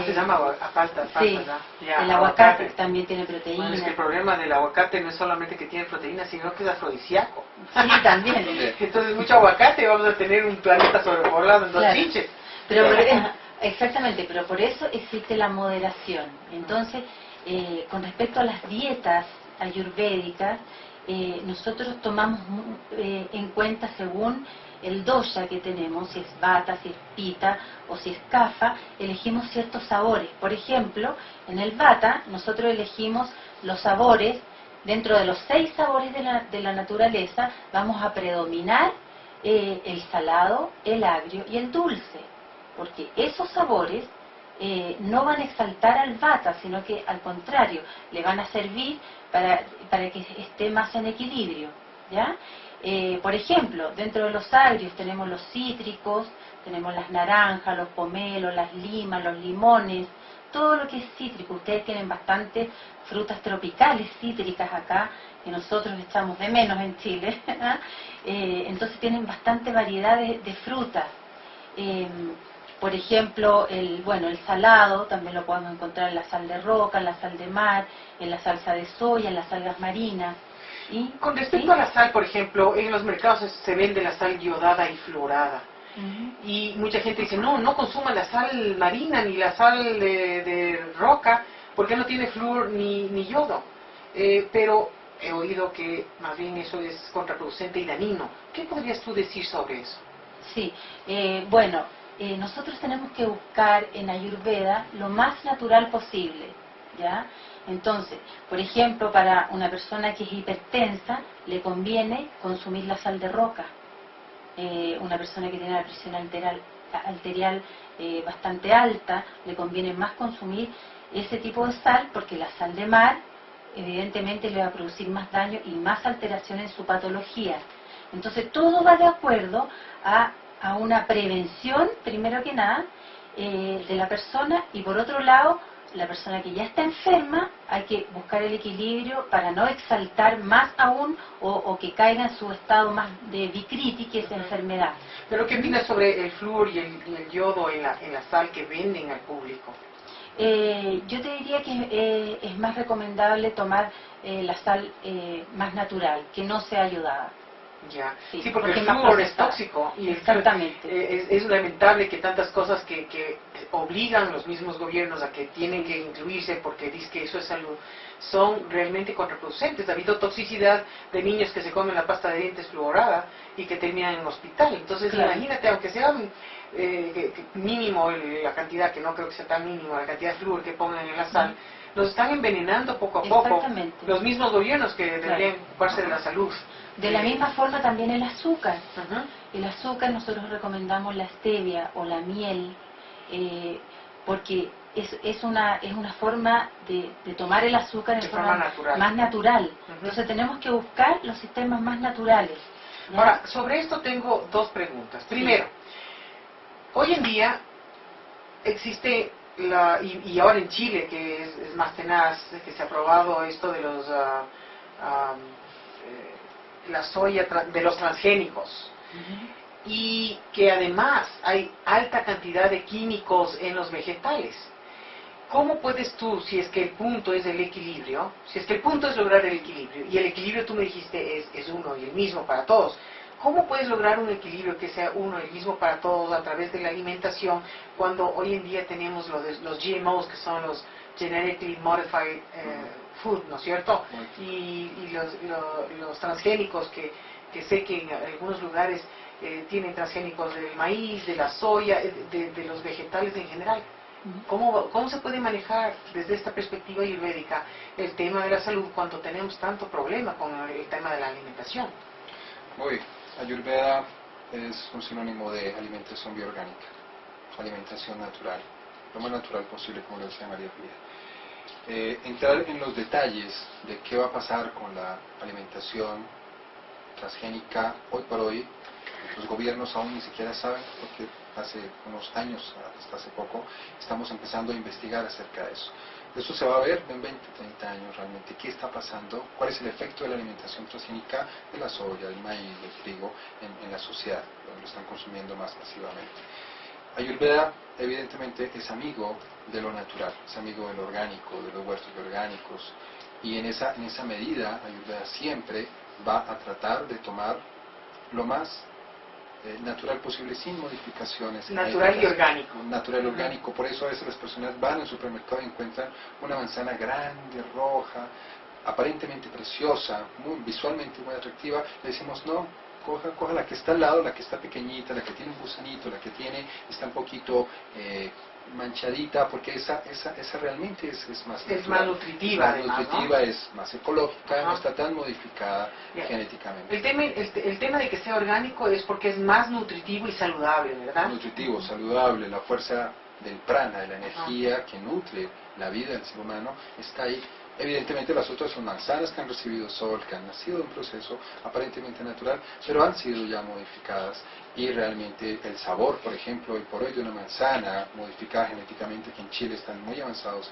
Se llama palta, sí, ya, el aguacate también tiene proteína. Bueno, es que el problema del aguacate no es solamente que tiene proteína, sino que es afrodisíaco. Sí, también. Entonces, mucho aguacate, vamos a tener un planeta sobrepoblado en 2 pinches. Pero exactamente, pero por eso existe la moderación. Entonces, con respecto a las dietas ayurvédicas, nosotros tomamos en cuenta según el dosha que tenemos, si es vata, si es pita o si es kapha, elegimos ciertos sabores. Por ejemplo, en el vata nosotros elegimos los sabores, dentro de los 6 sabores de la naturaleza, vamos a predominar el salado, el agrio y el dulce, porque esos sabores no van a exaltar al vata, sino que al contrario, le van a servir para que esté más en equilibrio, ¿ya? Por ejemplo, dentro de los agrios tenemos los cítricos, tenemos las naranjas, los pomelos, las limas, los limones, todo lo que es cítrico. Ustedes tienen bastantes frutas tropicales cítricas acá, que nosotros echamos de menos en Chile. Entonces tienen bastante variedad de frutas. Por ejemplo, el salado también lo podemos encontrar en la sal de roca, en la sal de mar, en la salsa de soya, en las algas marinas. Y con respecto a la sal, por ejemplo, en los mercados se vende la sal iodada y fluorada. Y mucha gente dice, no consuman la sal marina ni la sal de roca, porque no tiene flúor ni yodo. Pero he oído que más bien eso es contraproducente y dañino. ¿Qué podrías tú decir sobre eso? Sí, nosotros tenemos que buscar en Ayurveda lo más natural posible, ¿ya? Entonces, por ejemplo, para una persona que es hipertensa, le conviene consumir la sal de roca. Una persona que tiene la presión arterial bastante alta, le conviene más consumir ese tipo de sal, porque la sal de mar, evidentemente, le va a producir más daño y más alteración en su patología. Entonces, todo va de acuerdo a una prevención, primero que nada, de la persona, y por otro lado, la persona que ya está enferma, hay que buscar el equilibrio para no exaltar más aún o que caiga en su estado más de vikriti, que es enfermedad. ¿Pero qué opinas sobre el flúor y el yodo en la sal que venden al público? Yo te diría que es más recomendable tomar la sal más natural, que no sea ayudada. Ya, sí, porque el flúor es tóxico y exactamente. Es lamentable que tantas cosas que obligan los mismos gobiernos a que tienen que incluirse porque dicen que eso es salud, son realmente contraproducentes. Ha habido toxicidad de niños que se comen la pasta de dientes fluorada y que terminan en hospital. Entonces, claro, imagínate, aunque sea mínimo la cantidad, que no creo que sea tan mínimo, la cantidad de flúor que pongan en la sal, nos están envenenando poco a poco los mismos gobiernos que deberían ocuparse de la salud. De la misma forma también el azúcar. El azúcar nosotros recomendamos la stevia o la miel, porque es una forma de tomar el azúcar en De forma forma natural. más natural. Ujú. Entonces tenemos que buscar los sistemas más naturales. ¿ya? Ahora, sobre esto tengo dos preguntas. Primero, hoy en día existe y ahora en Chile, que es más tenaz, que se ha aprobado esto de los la soya de los transgénicos, Ujú. y que además hay alta cantidad de químicos en los vegetales. ¿Cómo puedes tú, si es que el punto es el equilibrio, si es que el punto es lograr el equilibrio, y el equilibrio tú me dijiste es uno y el mismo para todos, ¿cómo puedes lograr un equilibrio que sea uno y el mismo para todos a través de la alimentación cuando hoy en día tenemos los GMOs, que son los Genetically Modified Food, ¿no es cierto? Y los transgénicos que sé que en algunos lugares tienen transgénicos del maíz, de la soya, de los vegetales en general. ¿Cómo se puede manejar desde esta perspectiva ayurvédica el tema de la salud cuando tenemos tanto problema con el tema de la alimentación? Muy, Ayurveda es un sinónimo de alimentación bioorgánica, alimentación natural, lo más natural posible, como lo decía María Pía. Entrar en los detalles de qué va a pasar con la alimentación transgénica hoy por hoy, los gobiernos aún ni siquiera saben, porque hace unos años, hasta hace poco, estamos empezando a investigar acerca de eso. Eso se va a ver en 20, 30 años realmente. ¿Qué está pasando? ¿Cuál es el efecto de la alimentación transgénica de la soya, del maíz, del trigo en la sociedad, donde lo están consumiendo más masivamente? Ayurveda evidentemente es amigo de lo natural, es amigo de lo orgánico, de los huertos orgánicos, y en esa medida Ayurveda siempre va a tratar de tomar lo más natural posible, sin modificaciones Natural y orgánico. Natural y orgánico. Por eso a veces las personas van al supermercado y encuentran una manzana grande, roja, aparentemente preciosa, visualmente muy atractiva. Le decimos, no, coja la que está al lado, la que está pequeñita, la que tiene un gusanito, la que está un poquito manchadita, porque esa realmente es más natural, es más nutritiva, más además, nutritiva, ¿no? es más ecológica, Ajá. no está tan modificada Bien. genéticamente. El tema de que sea orgánico es porque es más nutritivo y saludable, ¿verdad? Nutritivo, saludable, la fuerza del prana, de la energía que nutre la vida del ser humano, está ahí. Evidentemente las otras son manzanas que han recibido sol, que han nacido de un proceso aparentemente natural, pero han sido ya modificadas, y realmente el sabor, por ejemplo, hoy por hoy de una manzana modificada genéticamente, que en Chile están muy avanzados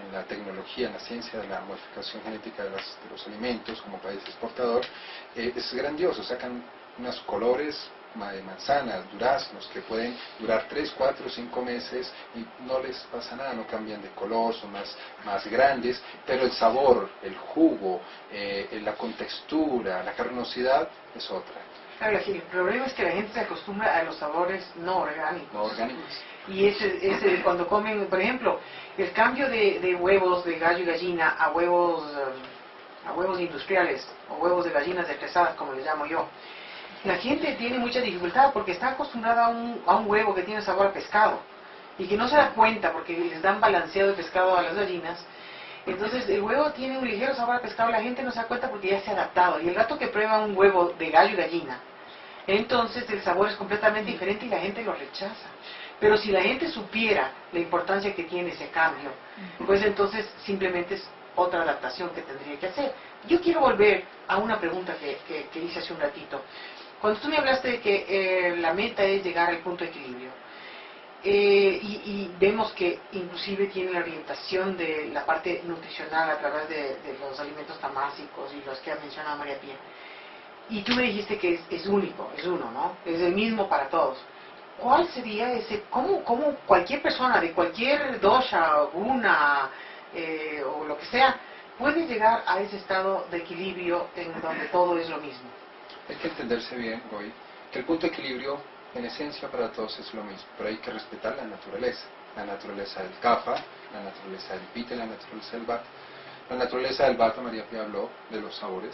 en la tecnología, en la ciencia de la modificación genética de los alimentos como país exportador, es grandioso, sacan unos colores de manzanas, duraznos, que pueden durar 3, 4, 5 meses y no les pasa nada, no cambian de color, son más grandes, pero el sabor, el jugo, la contextura, la carnosidad es otra. Claro, el problema es que la gente se acostumbra a los sabores no orgánicos. No orgánicos. Y ese cuando comen, por ejemplo, el cambio de huevos de gallo y gallina a huevos industriales, o huevos de gallinas despesadas, como les llamo yo. La gente tiene mucha dificultad porque está acostumbrada a un huevo que tiene sabor a pescado y que no se da cuenta porque les dan balanceado de pescado a las gallinas. Entonces el huevo tiene un ligero sabor a pescado, la gente no se da cuenta porque ya se ha adaptado. Y el rato que prueba un huevo de gallo y gallina, entonces el sabor es completamente diferente y la gente lo rechaza. Pero si la gente supiera la importancia que tiene ese cambio, pues entonces simplemente es otra adaptación que tendría que hacer. Yo quiero volver a una pregunta que hice hace un ratito. Cuando tú me hablaste de que la meta es llegar al punto de equilibrio, y vemos que inclusive tiene la orientación de la parte nutricional a través de los alimentos tamásicos y los que ha mencionado María Pía, y tú me dijiste que es único, es uno, ¿no? Es el mismo para todos. ¿Cuál sería ese, cómo cualquier persona de cualquier dosha, guna, o lo que sea, puede llegar a ese estado de equilibrio en donde todo es lo mismo? Hay que entenderse bien, hoy, que el punto de equilibrio en esencia para todos es lo mismo, pero hay que respetar la naturaleza del kapha, la naturaleza del pitta y la naturaleza del vata. La naturaleza del vata, María Pía habló de los sabores.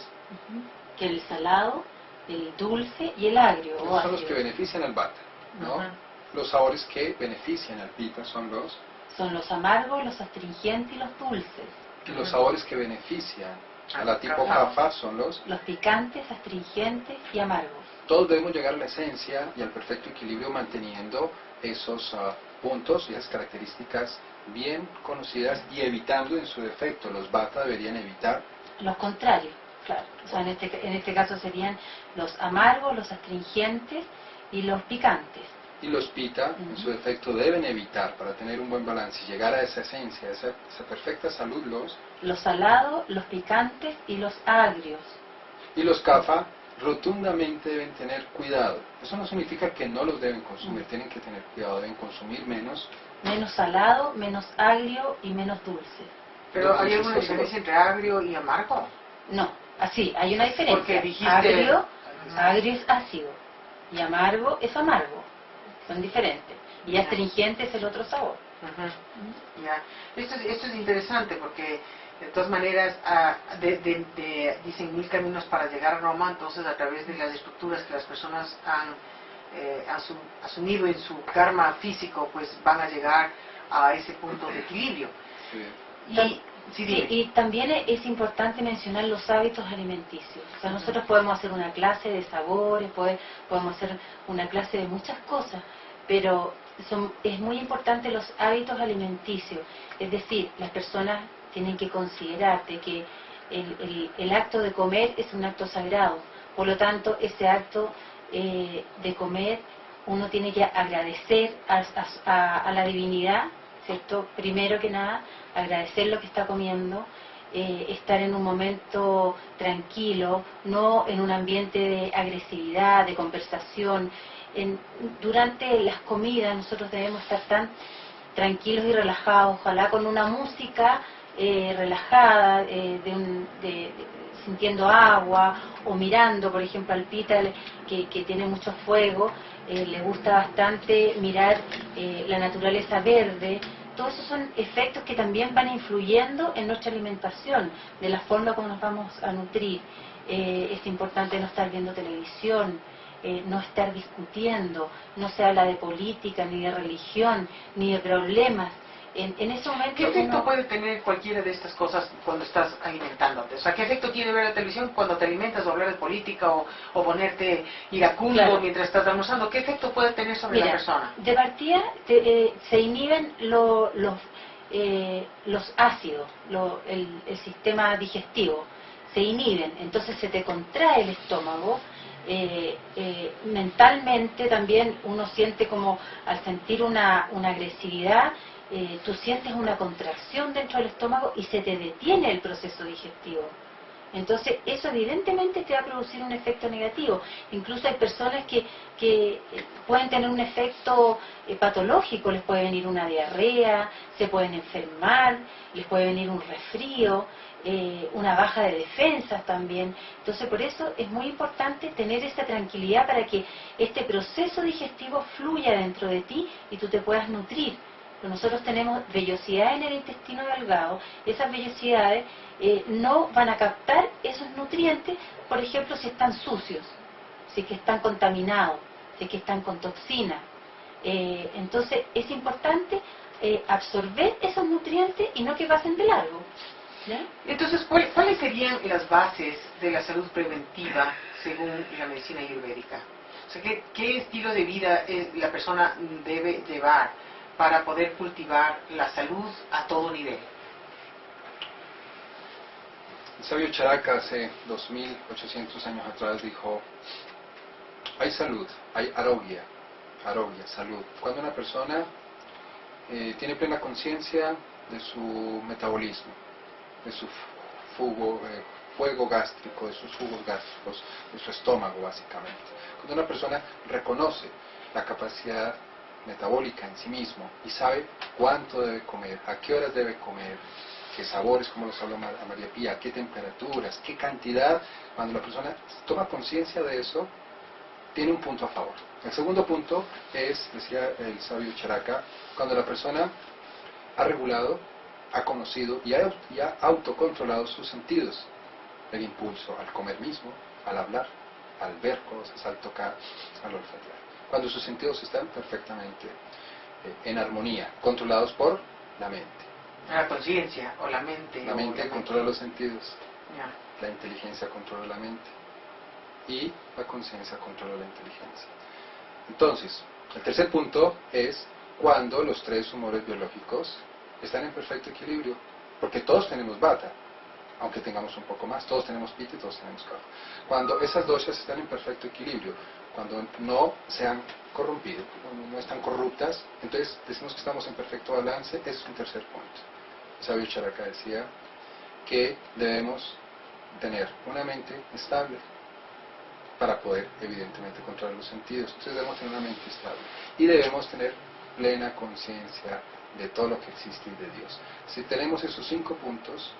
Que el salado, el dulce y el agrio. Esos son los que benefician al vata, ¿no? Los sabores que benefician al pitta son los amargos, los astringentes y los dulces. Y los sabores que benefician a la tipo kapha son los picantes, astringentes y amargos. Todos debemos llegar a la esencia y al perfecto equilibrio manteniendo esos puntos y esas características bien conocidas y evitando en su defecto. Los bata deberían evitar Los contrarios, claro. O sea, en este caso serían los amargos, los astringentes y los picantes. y los pita en su defecto deben evitar para tener un buen balance y llegar a esa esencia, a esa perfecta salud. Los salados, los picantes y los agrios. Y los kapha rotundamente deben tener cuidado. Eso no significa que no los deben consumir, tienen que tener cuidado, deben consumir menos. Menos salado, menos agrio y menos dulce. ¿Pero hay alguna diferencia entre agrio y amargo? No, así, hay una diferencia. Porque dijiste... Agrio es ácido y amargo es amargo. Son diferentes. Y astringente es el otro sabor. Ya. Esto es interesante porque de todas maneras dicen 1000 caminos para llegar a Roma. Entonces, a través de las estructuras que las personas han asumido en su karma físico, pues van a llegar a ese punto de equilibrio. Sí. Y también es importante mencionar los hábitos alimenticios. O sea, nosotros podemos hacer una clase de sabores, podemos hacer una clase de muchas cosas, pero es muy importante los hábitos alimenticios. Es decir, las personas tienen que considerar de que el acto de comer es un acto sagrado. Por lo tanto, ese acto de comer, uno tiene que agradecer a la divinidad, ¿cierto? Primero que nada, agradecer lo que está comiendo, estar en un momento tranquilo, no en un ambiente de agresividad, de conversación. Durante las comidas nosotros debemos estar tan tranquilos y relajados, ojalá con una música relajada, sintiendo agua o mirando, por ejemplo, al pita que tiene mucho fuego, le gusta bastante mirar la naturaleza verde. Todos esos son efectos que también van influyendo en nuestra alimentación, de la forma como nos vamos a nutrir. Es importante no estar viendo televisión, no estar discutiendo, no se habla de política, ni de religión, ni de problemas. En ese momento ¿Qué efecto puede tener cualquiera de estas cosas cuando estás alimentándote? O sea, ¿qué efecto tiene ver la televisión cuando te alimentas o hablar de política o ponerte iracundo mientras estás almorzando? ¿Qué efecto puede tener sobre la persona? De partida se inhiben los ácidos, el sistema digestivo, se inhiben, entonces se te contrae el estómago. Mentalmente también uno siente como, al sentir una agresividad, tú sientes una contracción dentro del estómago y se te detiene el proceso digestivo. Entonces eso evidentemente te va a producir un efecto negativo. Incluso hay personas que pueden tener un efecto patológico, les puede venir una diarrea, se pueden enfermar, les puede venir un resfrío, una baja de defensas también. Entonces por eso es muy importante tener esa tranquilidad para que este proceso digestivo fluya dentro de ti y tú te puedas nutrir. Nosotros tenemos vellosidades en el intestino delgado, esas vellosidades no van a captar esos nutrientes, por ejemplo, si están sucios, si que están contaminados, si que están con toxinas. Entonces es importante absorber esos nutrientes y no que pasen de largo. ¿Ya? Entonces, ¿cuáles serían las bases de la salud preventiva según la medicina ayurvédica? O sea, ¿qué estilo de vida la persona debe llevar para poder cultivar la salud a todo nivel? El sabio Charaka hace 2800 años atrás dijo: hay salud, hay arogya, salud. Cuando una persona tiene plena conciencia de su metabolismo, de su fuego gástrico, de sus jugos gástricos, de su estómago básicamente. Cuando una persona reconoce la capacidad metabólica en sí mismo y sabe cuánto debe comer, a qué horas debe comer, qué sabores, como los habló María Pía, qué temperaturas, qué cantidad. Cuando la persona toma conciencia de eso, tiene un punto a favor. El segundo punto es, decía el sabio Charaka, cuando la persona ha regulado, ha conocido y ha autocontrolado sus sentidos, el impulso al comer mismo, al hablar, al ver cosas, al tocar, al olfatear. Cuando sus sentidos están perfectamente en armonía, controlados por la mente. La conciencia o la mente. La mente controla los sentidos, Ya. la inteligencia controla la mente y la conciencia controla la inteligencia. Entonces, el tercer punto es cuando los tres humores biológicos están en perfecto equilibrio, porque todos tenemos vata, aunque tengamos un poco más, todos tenemos pita y todos tenemos kapha. Cuando esas doshas están en perfecto equilibrio, cuando no se han corrompido, no están corruptas, entonces decimos que estamos en perfecto balance. Ese es un tercer punto. El sabio Charaka decía que debemos tener una mente estable para poder evidentemente controlar los sentidos. Entonces debemos tener una mente estable y debemos tener plena conciencia de todo lo que existe y de Dios. Si tenemos esos 5 puntos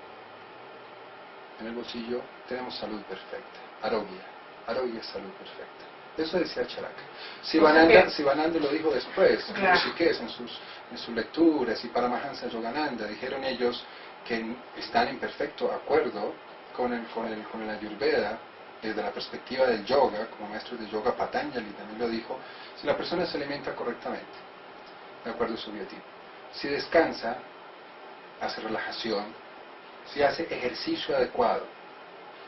en el bolsillo, tenemos salud perfecta. Arogya es salud perfecta. Eso decía Charaka. Sivananda lo dijo después, claro, en Rishikesh, en sus lecturas, y Paramahansa Yogananda dijeron ellos que están en perfecto acuerdo con el Ayurveda desde la perspectiva del yoga. Como maestro de yoga, Patanjali también lo dijo: si la persona se alimenta correctamente, de acuerdo a su biotipo, si descansa, hace relajación, si hace ejercicio adecuado,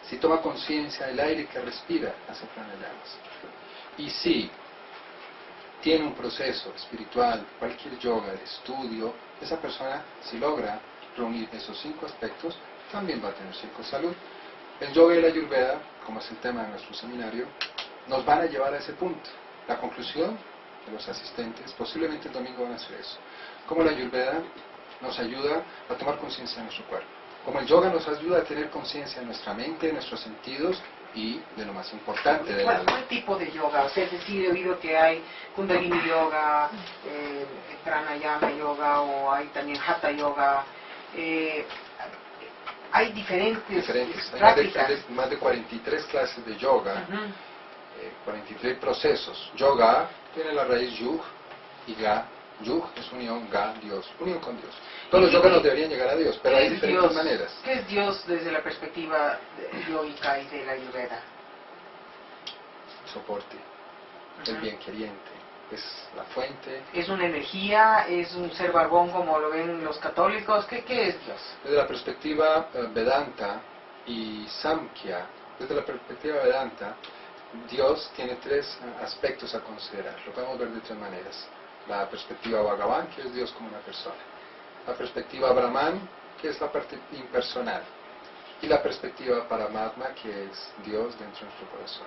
si toma conciencia del aire que respira, hace pranayamas, y si tiene un proceso espiritual, cualquier yoga, de estudio, esa persona, si logra reunir esos 5 aspectos, también va a tener 5 salud. El yoga y la ayurveda, como es el tema de nuestro seminario, nos van a llevar a ese punto. La conclusión de los asistentes, posiblemente el domingo van a hacer eso. Como la ayurveda nos ayuda a tomar conciencia de nuestro cuerpo, como el yoga nos ayuda a tener conciencia de nuestra mente, de nuestros sentidos y de lo más importante de la vida. ¿Cuál tipo de yoga? O sea, es decir, he oído que hay Kundalini Yoga, Pranayama Yoga, o hay también Hatha Yoga. Hay diferentes prácticas. Hay más de 43 clases de yoga, Uh-huh. 43 procesos. Yoga tiene la raíz yug y ga. Yug es unión, ga, Dios, unión con Dios. Todos los yogas deberían llegar a Dios, pero hay diferentes Dios, maneras. ¿qué es Dios desde la perspectiva yogica y de la Ayurveda? Soporte, el bien queriente, es la fuente. ¿Es una energía? ¿Es un ser barbón como lo ven los católicos? ¿Qué es Dios? Desde la perspectiva Vedanta y Samkhya, desde la perspectiva Vedanta, Dios tiene 3 aspectos a considerar. Lo podemos ver de 3 maneras. La perspectiva Bhagavan, que es Dios como una persona. La perspectiva Brahman, que es la parte impersonal. Y la perspectiva Paramatma, que es Dios dentro de nuestro corazón.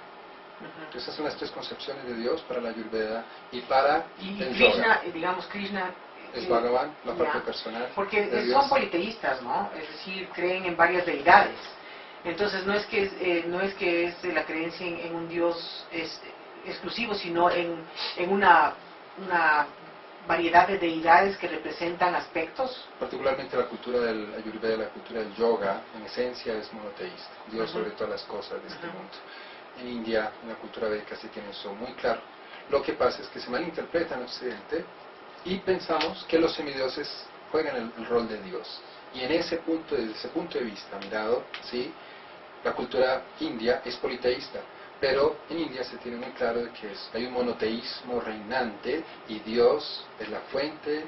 Uh-huh. Esas son las 3 concepciones de Dios para la Ayurveda y para Y el Krishna, yoga. digamos, Krishna Es Bhagavan, la parte ya, personal. porque de son Dios. politeístas, ¿no? Es decir, creen en varias deidades. Entonces no es que es la creencia en un Dios exclusivo, sino en una variedad de deidades que representan aspectos. Particularmente la cultura del Ayurveda, la cultura del yoga, en esencia es monoteísta. Dios Uh-huh. sobre todas las cosas de este Uh-huh. mundo. En India, en la cultura védica, se tiene eso muy claro. Lo que pasa es que se malinterpreta en Occidente y pensamos que los semidioses juegan el rol de Dios. Y en ese punto, desde ese punto de vista mirado, ¿sí?, la cultura india es politeísta, pero en India se tiene muy claro de que hay un monoteísmo reinante y Dios es la fuente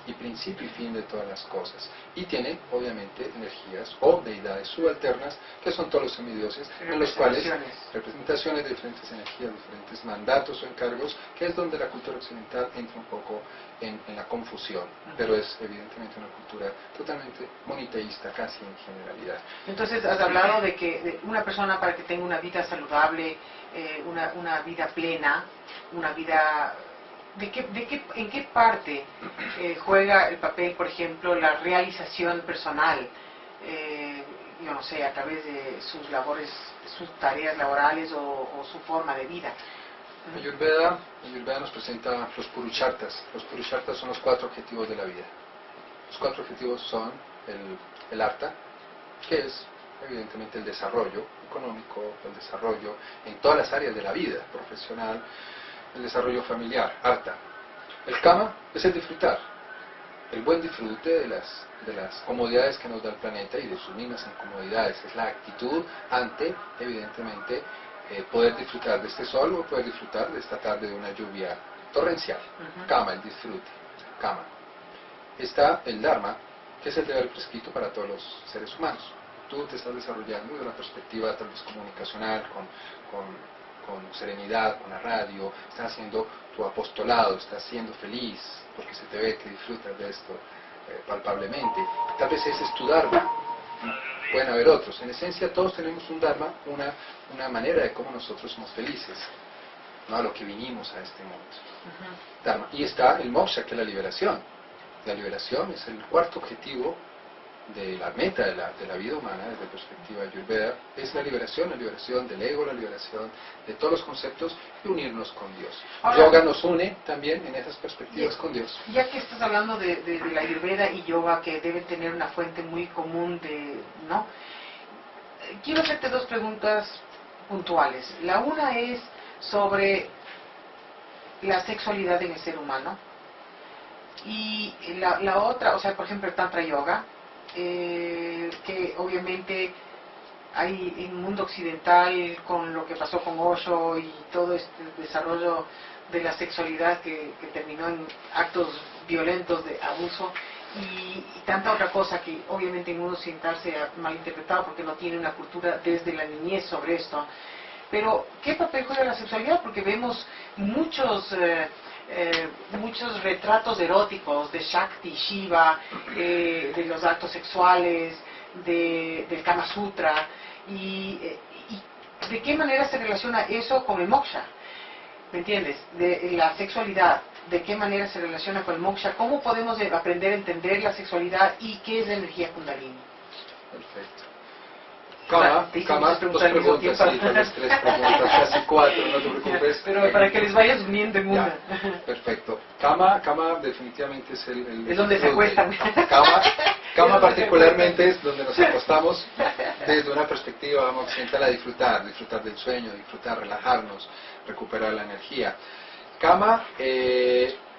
y principio y fin de todas las cosas. Y tiene, obviamente, energías o deidades subalternas, que son todos los semidioses, en los cuales representaciones de diferentes energías, diferentes mandatos o encargos, que es donde la cultura occidental entra un poco en la confusión, pero es evidentemente una cultura totalmente moniteísta, casi en generalidad. Entonces has hablado de que una persona, para que tenga una vida saludable, una vida plena, una vida... ¿En qué parte juega el papel, por ejemplo, la realización personal? Yo no sé, a través de sus labores, sus tareas laborales o su forma de vida. Ayurveda nos presenta los purushartas. Los purushartas son los 4 objetivos de la vida. Los 4 objetivos son el artha, que es evidentemente el desarrollo económico, el desarrollo en todas las áreas de la vida, profesional, el desarrollo familiar, artha. El kama es el disfrutar, el buen disfrute de las comodidades que nos da el planeta y de sus mismas incomodidades. Es la actitud ante, evidentemente, poder disfrutar de este sol o poder disfrutar de esta tarde de una lluvia torrencial. Uh-huh. Kama, el disfrute, kama. Está el dharma, que es el deber prescrito para todos los seres humanos. Tú te estás desarrollando desde la perspectiva tal vez comunicacional, con serenidad, con la radio, estás haciendo tu apostolado, estás siendo feliz, porque se te ve que disfrutas de esto palpablemente. Tal vez ese es tu Dharma. Pueden haber otros. En esencia todos tenemos un Dharma, una manera de cómo nosotros somos felices, ¿no? A lo que vinimos a este mundo. Dharma. Y está el moksha, que es la liberación. La liberación es el cuarto objetivo de la meta de la vida humana desde la perspectiva ayurveda. Es la liberación del ego, la liberación de todos los conceptos y unirnos con Dios. Ahora, yoga nos une también en esas perspectivas con Dios. Ya que estás hablando de la ayurveda y yoga, que deben tener una fuente muy común ¿no? Quiero hacerte dos preguntas puntuales. La una es sobre la sexualidad en el ser humano, y la otra, o sea, por ejemplo, el Tantra Yoga, que obviamente hay en el mundo occidental, con lo que pasó con Osho y todo este desarrollo de la sexualidad que terminó en actos violentos de abuso, y tanta otra cosa que obviamente en el mundo occidental se ha malinterpretado porque no tiene una cultura desde la niñez sobre esto. Pero, ¿qué papel juega la sexualidad? Porque vemos muchos retratos eróticos de Shakti, Shiva, de los actos sexuales, del Kama Sutra, y ¿de qué manera se relaciona eso con el moksha? ¿Me entiendes? De la sexualidad, ¿de qué manera se relaciona con el moksha? ¿Cómo podemos aprender a entender la sexualidad y qué es la energía kundalini? Perfecto. Kama, dos preguntas, sí, tal vez tres preguntas, casi cuatro, no te preocupes. Pero para que les vayas uniendo en una. Perfecto. Kama definitivamente es el es donde se acuestan. Kama particularmente es donde nos acostamos desde una perspectiva occidental a disfrutar del sueño, relajarnos, recuperar la energía. Kama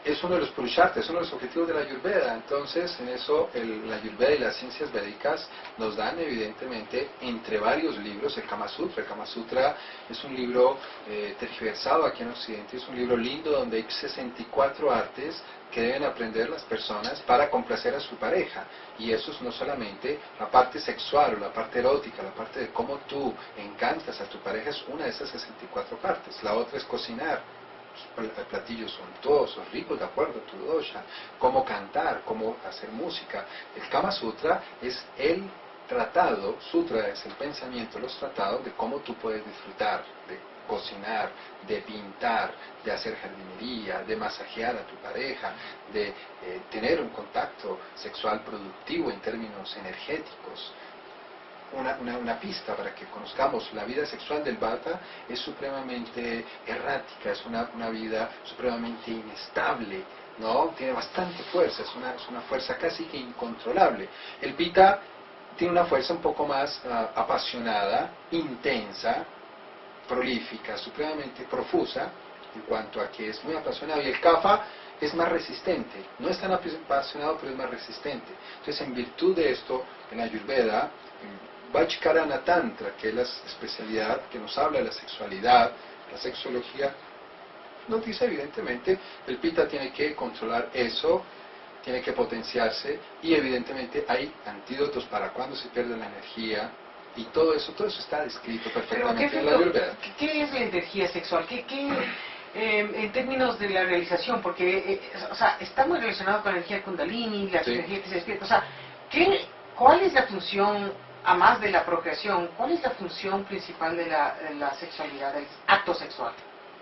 es uno de los purusharthas, es uno de los objetivos de la Ayurveda. Entonces, en eso, la Ayurveda y las ciencias védicas nos dan, evidentemente, entre varios libros, el Kama Sutra. El Kama Sutra es un libro tergiversado aquí en Occidente, es un libro lindo donde hay 64 artes que deben aprender las personas para complacer a su pareja. Y eso es no solamente la parte sexual o la parte erótica, la parte de cómo tú encantas a tu pareja, es una de esas 64 partes. La otra es cocinar platillos suntuosos, ricos, de acuerdo a tu dosha, cómo cantar, cómo hacer música. El Kama Sutra es el tratado, sutra es el pensamiento, los tratados de cómo tú puedes disfrutar de cocinar, de pintar, de hacer jardinería, de masajear a tu pareja, de tener un contacto sexual productivo en términos energéticos. Una pista para que conozcamos la vida sexual del Vata es supremamente errática, es una vida supremamente inestable, ¿no? Tiene bastante fuerza, es una fuerza casi que incontrolable. El Pitta tiene una fuerza un poco más apasionada, intensa, prolífica, supremamente profusa, en cuanto a que es muy apasionado, y el Kapha es más resistente, no es tan apasionado, pero es más resistente. Entonces, en virtud de esto, en Ayurveda, Vajkarana Tantra, que es la especialidad que nos habla de la sexualidad, la sexología, nos dice evidentemente el Pitta tiene que controlar eso, tiene que potenciarse, y evidentemente hay antídotos para cuando se pierde la energía, y todo eso está descrito perfectamente en la Ayurveda. ¿Qué es la energía sexual? En términos de la realización, porque o sea, está muy relacionado con la energía Kundalini, la energía que se despierta, o sea, ¿cuál es la función, a más de la procreación, cuál es la función principal de la sexualidad, del acto sexual?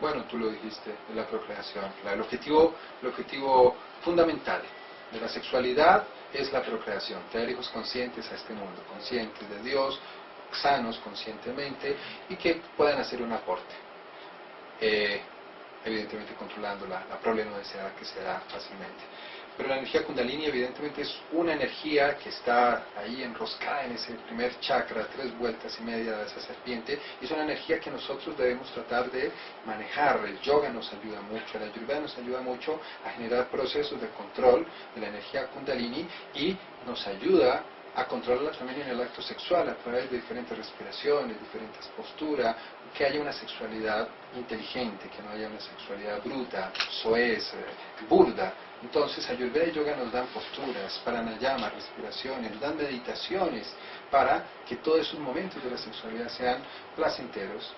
Bueno, tú lo dijiste, de la procreación. El objetivo fundamental de la sexualidad es la procreación, traer hijos conscientes a este mundo, conscientes de Dios, sanos conscientemente, y que puedan hacer un aporte. Evidentemente controlando la prole no deseada, que se da fácilmente. Pero la energía Kundalini evidentemente es una energía que está ahí enroscada en ese primer chakra, 3 vueltas y media de esa serpiente, y es una energía que nosotros debemos tratar de manejar. El yoga nos ayuda mucho, la Ayurveda nos ayuda mucho a generar procesos de control de la energía Kundalini, y nos ayuda a controlarla también en el acto sexual a través de diferentes respiraciones, diferentes posturas, que haya una sexualidad inteligente, que no haya una sexualidad bruta, soez, burda. Entonces Ayurveda y Yoga nos dan posturas, pranayama, respiraciones, nos dan meditaciones para que todos esos momentos de la sexualidad sean placenteros,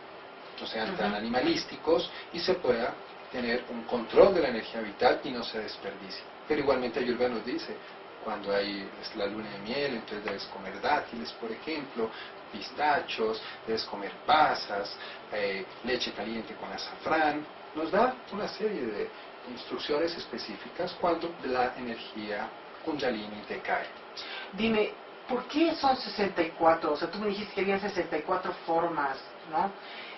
no sean tan animalísticos, y se pueda tener un control de la energía vital y no se desperdicie. Pero igualmente Ayurveda nos dice, cuando hay la luna de miel, entonces debes comer dátiles, por ejemplo, pistachos, debes comer pasas, leche caliente con azafrán. Nos da una serie de instrucciones específicas cuando la energía Kundalini decae. Dime, ¿por qué son 64? O sea, tú me dijiste que habían 64 formas, ¿no?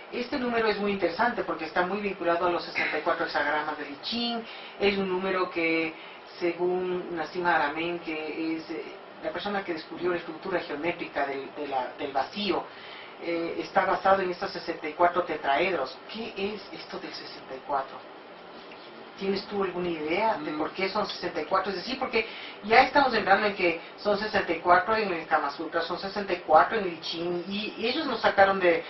Este número es muy interesante porque está muy vinculado a los 64 hexagramas del I Ching. Es un número que, según Nassim Haramein, que es la persona que descubrió la estructura geométrica del vacío, está basado en estos 64 tetraedros. ¿Qué es esto del 64? ¿Tienes tú alguna idea de por qué son 64? Es decir, porque ya estamos entrando en que son 64 en el Kama Sutra, son 64 en el I Ching, y ellos nos sacaron de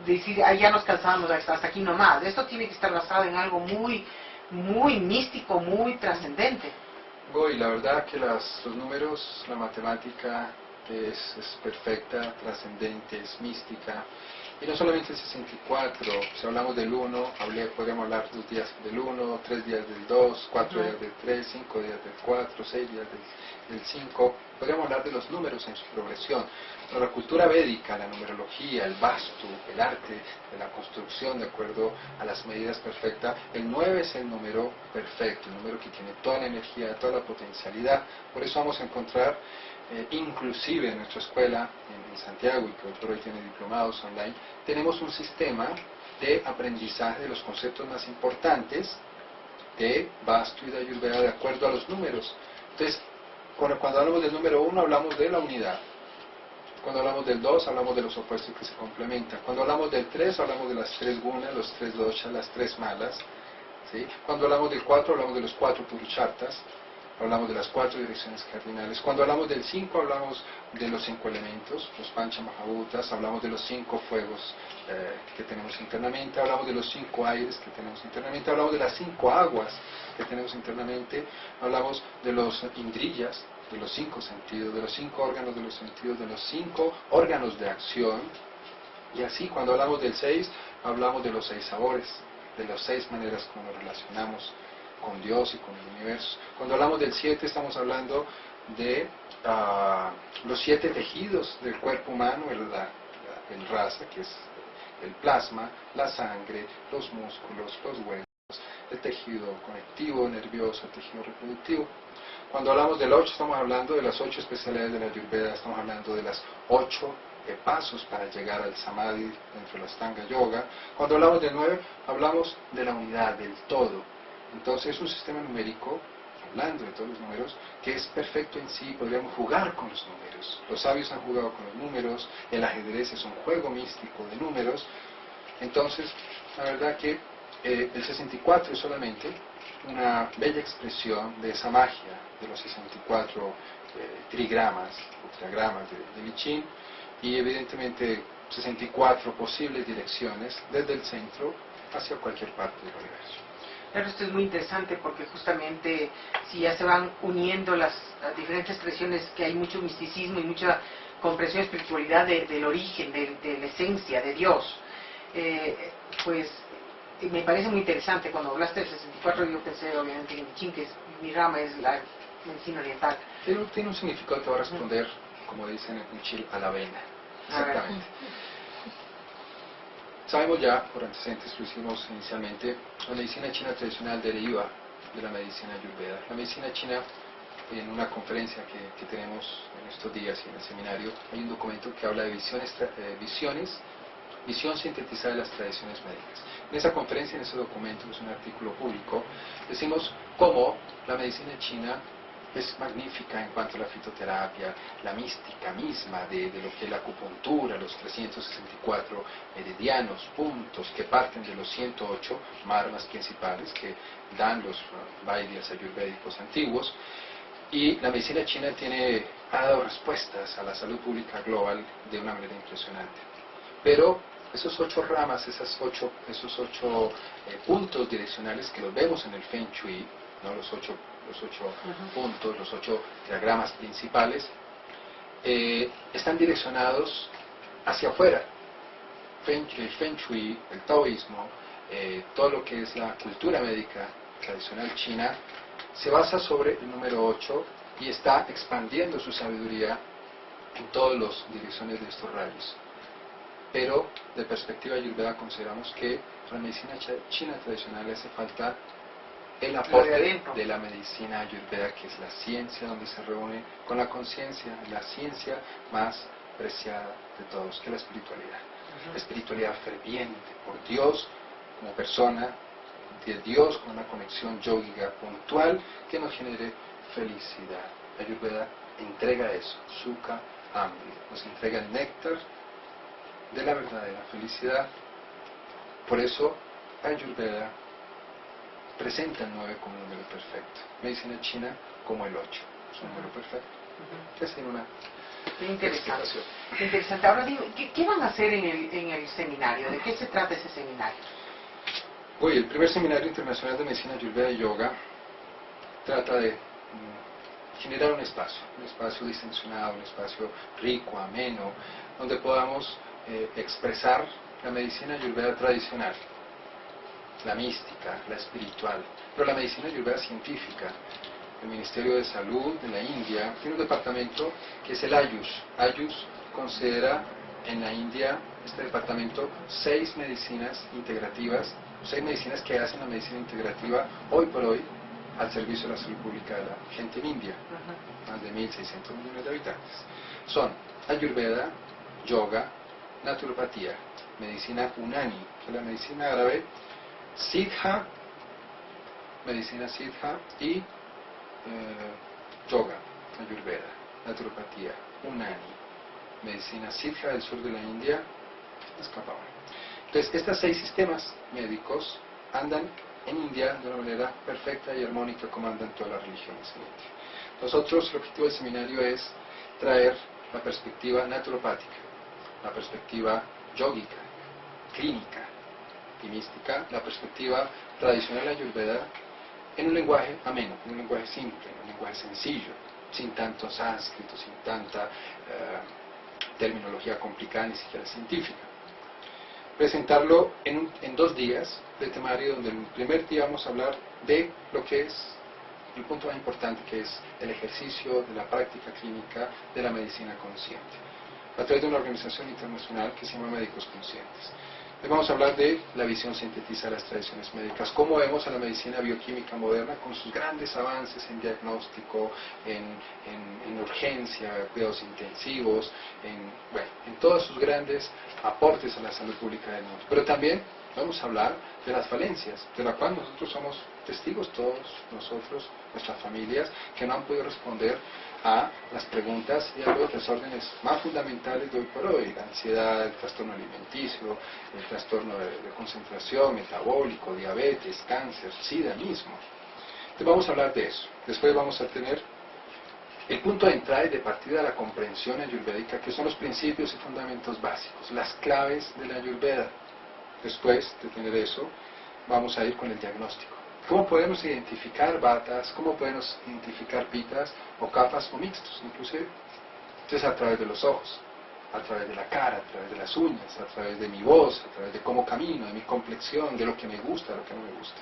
decir, ah, ya nos cansamos, hasta aquí nomás. Esto tiene que estar basado en algo muy, muy místico, muy trascendente. Goy, la verdad que los números, la matemática es perfecta, trascendente, es mística. Y no solamente el 64, si hablamos del 1, podríamos hablar 2 días del 1, 3 días del 2, 4 días del 3, 5 días del 4, 6 días del 5. Podríamos hablar de los números en su progresión. Pero la cultura védica, la numerología, el vastu, el arte de la construcción de acuerdo a las medidas perfectas, el 9 es el número perfecto, el número que tiene toda la energía, toda la potencialidad. Por eso vamos a encontrar inclusive en nuestra escuela en Santiago, y que hoy por hoy tiene diplomados online, tenemos un sistema de aprendizaje de los conceptos más importantes de Vastu y de Ayurveda de acuerdo a los números. Entonces, cuando hablamos del número 1 hablamos de la unidad, cuando hablamos del 2 hablamos de los opuestos que se complementan, cuando hablamos del 3 hablamos de las 3 gunas, los 3 doshas, las 3 malas, ¿sí? Cuando hablamos del 4 hablamos de los 4 purushartas, hablamos de las 4 direcciones cardinales. Cuando hablamos del 5 hablamos de los 5 elementos, los pancha mahabhutas, hablamos de los 5 fuegos que tenemos internamente, hablamos de los 5 aires que tenemos internamente, hablamos de las 5 aguas que tenemos internamente, hablamos de los indriyas, de los 5 sentidos, de los 5 órganos de los sentidos, de los 5 órganos de acción. Y así, cuando hablamos del 6, hablamos de los 6 sabores, de las 6 maneras como nos relacionamos con Dios y con el universo. Cuando hablamos del 7 estamos hablando de los 7 tejidos del cuerpo humano, el rasa, que es el plasma, la sangre, los músculos, los huesos, el tejido conectivo, nervioso, el tejido reproductivo. Cuando hablamos del 8 estamos hablando de las 8 especialidades de la Ayurveda, estamos hablando de las 8 pasos para llegar al Samadhi dentro de la Ashtanga Yoga. Cuando hablamos del 9 hablamos de la unidad, del todo. Entonces es un sistema numérico, hablando de todos los números, que es perfecto en sí. Podríamos jugar con los números. Los sabios han jugado con los números, el ajedrez es un juego místico de números. Entonces, la verdad que el 64 es solamente una bella expresión de esa magia de los 64 trigramas o triagramas de I Ching, y evidentemente 64 posibles direcciones desde el centro hacia cualquier parte del universo. Claro, esto es muy interesante porque justamente si ya se van uniendo las diferentes expresiones, que hay mucho misticismo y mucha comprensión y espiritualidad del origen, de la esencia, de Dios, pues me parece muy interesante. Cuando hablaste del 64 yo pensé obviamente en Chin, que mi rama es la medicina oriental. Pero tiene un significado, te va a responder, como dicen en Chile, a la vena. Exactamente. Sabemos ya, por antecedentes lo hicimos inicialmente, la medicina china tradicional deriva de la medicina ayurveda. La medicina china, en una conferencia que tenemos en estos días y en el seminario, hay un documento que habla de visión sintetizada de las tradiciones médicas. En esa conferencia, en ese documento, es un artículo público, decimos cómo la medicina china es magnífica en cuanto a la fitoterapia, la mística misma de lo que es la acupuntura, los 364 meridianos, puntos que parten de los 108 marmas principales que dan los vaidyas ayurvédicos antiguos. Y la medicina china ha dado respuestas a la salud pública global de una manera impresionante. Pero esos 8 ramas, esos ocho puntos direccionales que los vemos en el Feng Shui, ¿no? los ocho puntos, los 8 diagramas principales, están direccionados hacia afuera. El Feng Shui, el taoísmo, todo lo que es la cultura médica tradicional china, se basa sobre el número 8 y está expandiendo su sabiduría en todas las direcciones de estos rayos. Pero de perspectiva ayurveda consideramos que a la medicina china tradicional le hace falta el aporte de la medicina ayurveda, que es la ciencia donde se reúne con la conciencia, la ciencia más preciada de todos, que es la espiritualidad. La espiritualidad ferviente por Dios como persona, de Dios con una conexión yógica puntual que nos genere felicidad. Ayurveda entrega eso, Sukha Amrit, nos entrega el néctar de la verdadera felicidad. Por eso Ayurveda presenta el 9 como un número perfecto, medicina china como el 8, es un número perfecto. Es una interesante. Interesante. Ahora digo, ¿qué van a hacer en el seminario? ¿De qué se trata ese seminario? Hoy el primer seminario internacional de medicina ayurveda y yoga trata de generar un espacio distensionado, un espacio rico, ameno, donde podamos expresar la medicina ayurveda tradicional, la mística, la espiritual, pero la medicina ayurveda científica. El Ministerio de Salud de la India tiene un departamento que es el Ayush. Ayush considera en la India, este departamento, 6 medicinas integrativas, 6 medicinas que hacen la medicina integrativa hoy por hoy al servicio de la salud pública de la gente en India, más de 1.600 millones de habitantes. Son Ayurveda, Yoga, Naturopatía, Medicina Unani, que es la medicina árabe, Siddha, Medicina Siddha y Yoga, Ayurveda, Naturopatía, Unani, Medicina Siddha del sur de la India, escapaba. Entonces, estos 6 sistemas médicos andan en India de una manera perfecta y armónica como andan todas las religiones en India. Nosotros, el objetivo del seminario es traer la perspectiva naturopática, la perspectiva yógica, clínica y mística, la perspectiva tradicional ayurveda en un lenguaje ameno, en un lenguaje simple, en un lenguaje sencillo, sin tanto sánscrito, sin tanta terminología complicada, ni siquiera científica. Presentarlo en 2 días de temario, donde en el primer día vamos a hablar de lo que es el punto más importante, que es el ejercicio de la práctica clínica de la medicina consciente, a través de una organización internacional que se llama Médicos Conscientes. Hoy vamos a hablar de la visión sintetizada de las tradiciones médicas, cómo vemos a la medicina bioquímica moderna con sus grandes avances en diagnóstico, en urgencia, cuidados intensivos, en todos sus grandes aportes a la salud pública del mundo. Pero también vamos a hablar de las falencias, de la cual nosotros somos testigos, todos nosotros, nuestras familias, que no han podido responder a las preguntas y a los desórdenes más fundamentales de hoy por hoy: la ansiedad, el trastorno alimenticio, el trastorno de concentración, metabólico, diabetes, cáncer, SIDA mismo. Entonces vamos a hablar de eso. Después vamos a tener el punto de entrada y de partida de la comprensión ayurvédica, que son los principios y fundamentos básicos, las claves de la ayurveda. Después de tener eso, vamos a ir con el diagnóstico. ¿Cómo podemos identificar vatas? ¿Cómo podemos identificar pitas o capas o mixtos? Inclusive, entonces a través de los ojos, a través de la cara, a través de las uñas, a través de mi voz, a través de cómo camino, de mi complexión, de lo que me gusta, de lo que no me gusta.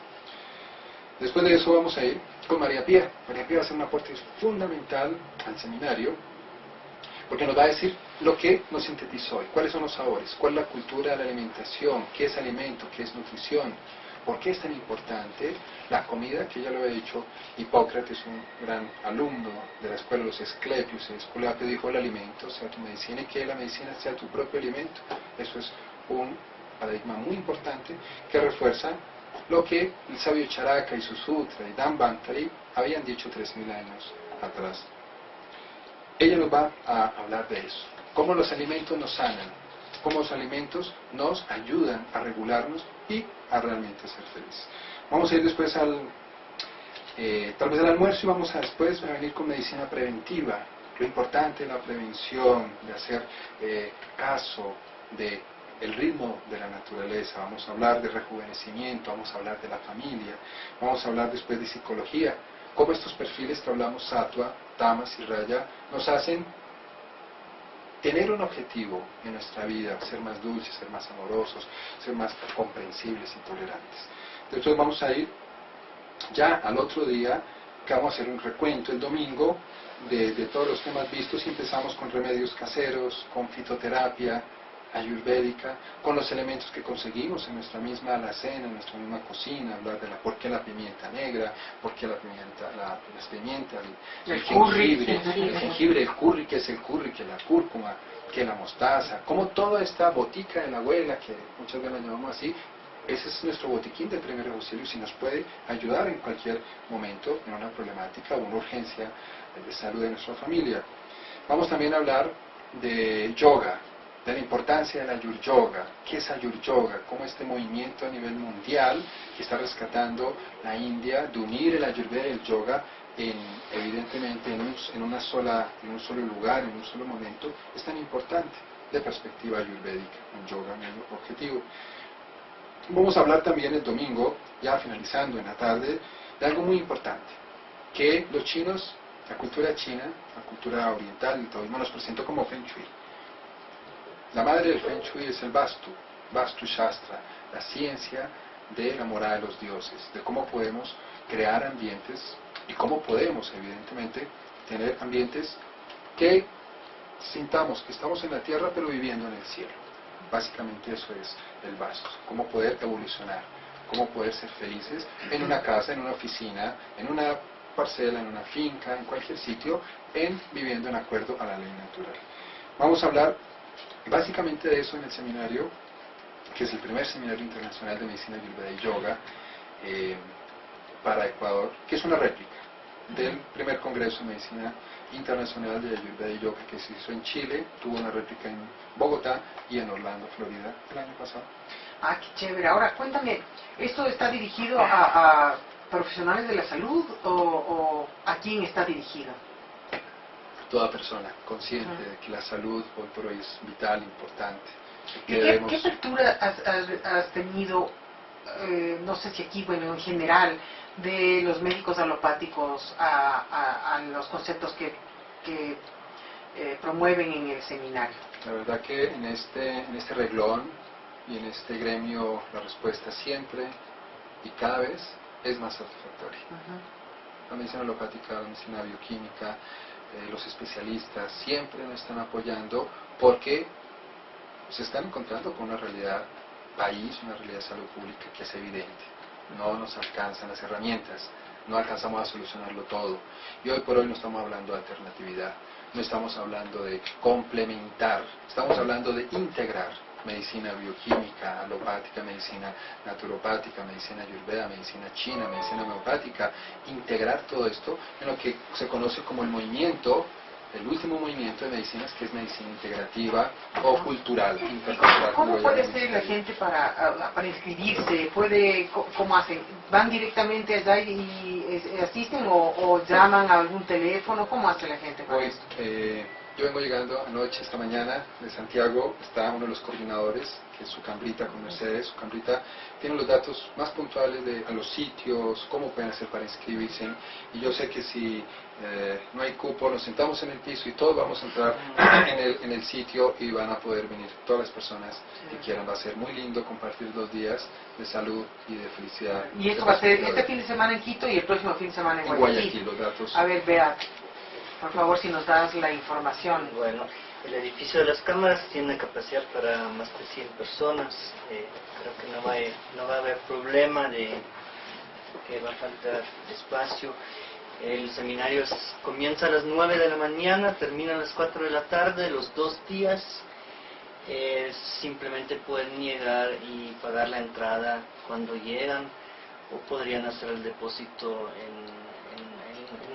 Después de eso vamos a ir con María Pía. María Pía va a hacer un aporte fundamental al seminario, porque nos va a decir lo que nos sintetizó hoy, cuáles son los sabores, cuál es la cultura de la alimentación, qué es alimento, qué es nutrición, por qué es tan importante la comida, que ya lo había dicho Hipócrates, un gran alumno de la escuela de los Esclepios, que dijo: el alimento sea tu medicina, y que la medicina sea tu propio alimento. Eso es un paradigma muy importante que refuerza lo que el sabio Charaka y su sutra y Dhanvantari habían dicho 3.000 años atrás. Ella nos va a hablar de eso, cómo los alimentos nos sanan, cómo los alimentos nos ayudan a regularnos y a realmente ser felices. Vamos a ir después tal vez al almuerzo, y vamos a después a venir con medicina preventiva, lo importante de la prevención, de hacer caso de el ritmo de la naturaleza. Vamos a hablar de rejuvenecimiento, vamos a hablar de la familia, vamos a hablar después de psicología, cómo estos perfiles que hablamos, Sattva, Tamas y Raya, nos hacen tener un objetivo en nuestra vida, ser más dulces, ser más amorosos, ser más comprensibles y tolerantes. Entonces vamos a ir ya al otro día, que vamos a hacer un recuento el domingo de todos los temas vistos, y empezamos con remedios caseros, con fitoterapia ayurvédica, con los elementos que conseguimos en nuestra misma alacena, en nuestra misma cocina, hablar de por qué la pimienta negra, por qué las pimientas, el jengibre, el curry, que es el curry, que la cúrcuma, que la mostaza, como toda esta botica de la abuela, que muchas veces la llamamos así. Ese es nuestro botiquín de primeros auxilios y nos puede ayudar en cualquier momento en una problemática o una urgencia de salud de nuestra familia. Vamos también a hablar de yoga, de la importancia del Ayur Yoga. ¿Qué es Ayur Yoga? Cómo este movimiento a nivel mundial que está rescatando la India, de unir el Ayurveda y el Yoga evidentemente en un solo lugar, en un solo momento, es tan importante de perspectiva ayurvédica, un yoga medio objetivo. Vamos a hablar también el domingo, ya finalizando en la tarde, de algo muy importante, que los chinos, la cultura china, la cultura oriental, el taoísmo nos presentó como Feng Shui. La madre del Feng Shui es el Vastu Shastra, la ciencia de la morada de los dioses, de cómo podemos crear ambientes y cómo podemos, evidentemente, tener ambientes que sintamos que estamos en la tierra pero viviendo en el cielo. Básicamente eso es el Vastu, cómo poder evolucionar, cómo poder ser felices en una casa, en una oficina, en una parcela, en una finca, en cualquier sitio, viviendo en acuerdo a la ley natural. Vamos a hablar básicamente de eso en el seminario, que es el primer seminario internacional de medicina ayurveda y yoga para Ecuador, que es una réplica del primer congreso de medicina internacional de ayurveda y yoga que se hizo en Chile, tuvo una réplica en Bogotá y en Orlando, Florida, el año pasado. Ah, qué chévere. Ahora, cuéntame, ¿esto está dirigido a profesionales de la salud o a quién está dirigido? Toda persona consciente de que la salud hoy por hoy es vital, importante. ¿Qué apertura has tenido, no sé si aquí, bueno, en general, de los médicos alopáticos a los conceptos que promueven en el seminario? La verdad que en este reglón y en este gremio la respuesta siempre y cada vez es más satisfactoria. La medicina alopática, la medicina bioquímica, los especialistas siempre nos están apoyando porque se están encontrando con una realidad país, una realidad de salud pública que es evidente. No nos alcanzan las herramientas, no alcanzamos a solucionarlo todo. Y hoy por hoy no estamos hablando de alternatividad, no estamos hablando de complementar, estamos hablando de integrar medicina bioquímica, alopática, medicina naturopática, medicina ayurveda, medicina china, medicina homeopática, integrar todo esto en lo que se conoce como el movimiento, el último movimiento de medicinas, que es medicina integrativa o cultural, intercultural. ¿Cómo puede ser la gente para inscribirse? ¿Cómo hacen? ¿Van directamente allá y asisten o llaman a algún teléfono? ¿Cómo hace la gente para esto? Yo vengo llegando anoche, esta mañana, de Santiago, está uno de los coordinadores, que es Sucambrita con Mercedes. Sucambrita tiene los datos más puntuales a los sitios, cómo pueden hacer para inscribirse. Y yo sé que si no hay cupo, nos sentamos en el piso y todos vamos a entrar en el sitio y van a poder venir todas las personas que quieran. Va a ser muy lindo compartir 2 días de salud y de felicidad. Y esto va a ser este fin de semana en Quito y el próximo fin de semana en Guayaquil. Los datos. A ver, Beat, por favor, si nos das la información. Bueno, el edificio de las cámaras tiene capacidad para más de 100 personas. Creo que no va a haber problema de que va a faltar espacio. El seminario comienza a las 9 de la mañana, termina a las 4 de la tarde, los 2 días. Simplemente pueden llegar y pagar la entrada cuando llegan, o podrían hacer el depósito en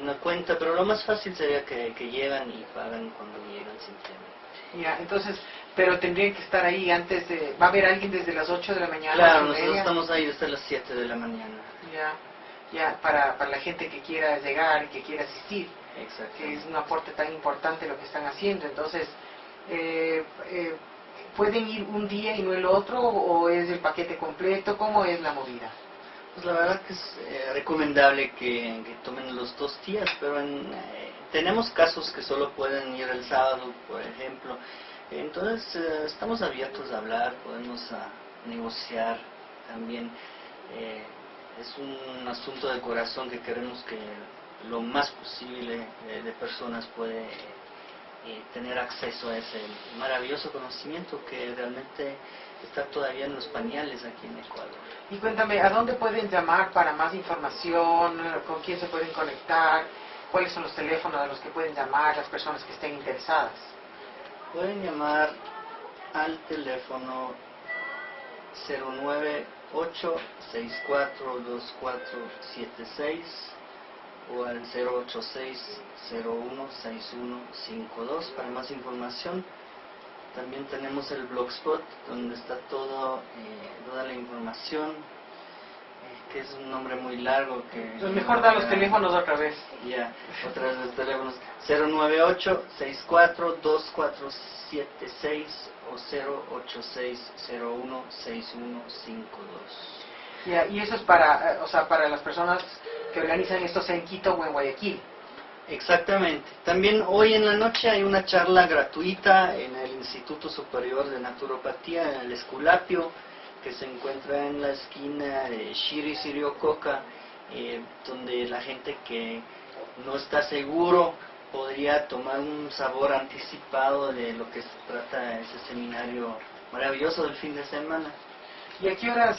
una cuenta, pero lo más fácil sería que llegan y pagan cuando llegan simplemente. Ya, entonces, pero tendrían que estar ahí antes de... ¿Va a haber alguien desde las 8 de la mañana? Claro, nosotros estamos ahí desde las 7 de la mañana. Ya, para la gente que quiera llegar y que quiera asistir. Exacto. Que es un aporte tan importante lo que están haciendo. Entonces, ¿pueden ir un día y no el otro o es el paquete completo? ¿Cómo es la movida? Pues la verdad que es recomendable que tomen los 2 días, pero tenemos casos que solo pueden ir el sábado, por ejemplo. Entonces estamos abiertos a hablar, podemos negociar también. Es un asunto del corazón que queremos que lo más posible de personas puede tener acceso a ese maravilloso conocimiento que realmente está todavía en los pañales aquí en Ecuador. Y cuéntame, ¿a dónde pueden llamar para más información? ¿Con quién se pueden conectar? ¿Cuáles son los teléfonos a los que pueden llamar las personas que estén interesadas? Pueden llamar al teléfono 098-642476 o al 086-016152 para más información. También tenemos el blogspot donde está toda la información, que es un nombre muy largo que... Entonces mejor da los teléfonos otra vez. Ya, otra vez los teléfonos 098-642476 o 086-016152. Ya, y eso es para, o sea, para las personas que organizan estos en Quito o en Guayaquil. Exactamente. También hoy en la noche hay una charla gratuita en el Instituto Superior de Naturopatía, en el Esculapio, que se encuentra en la esquina de Shiri y Siriococa, donde la gente que no está seguro podría tomar un sabor anticipado de lo que se trata ese seminario maravilloso del fin de semana. ¿Y a qué horas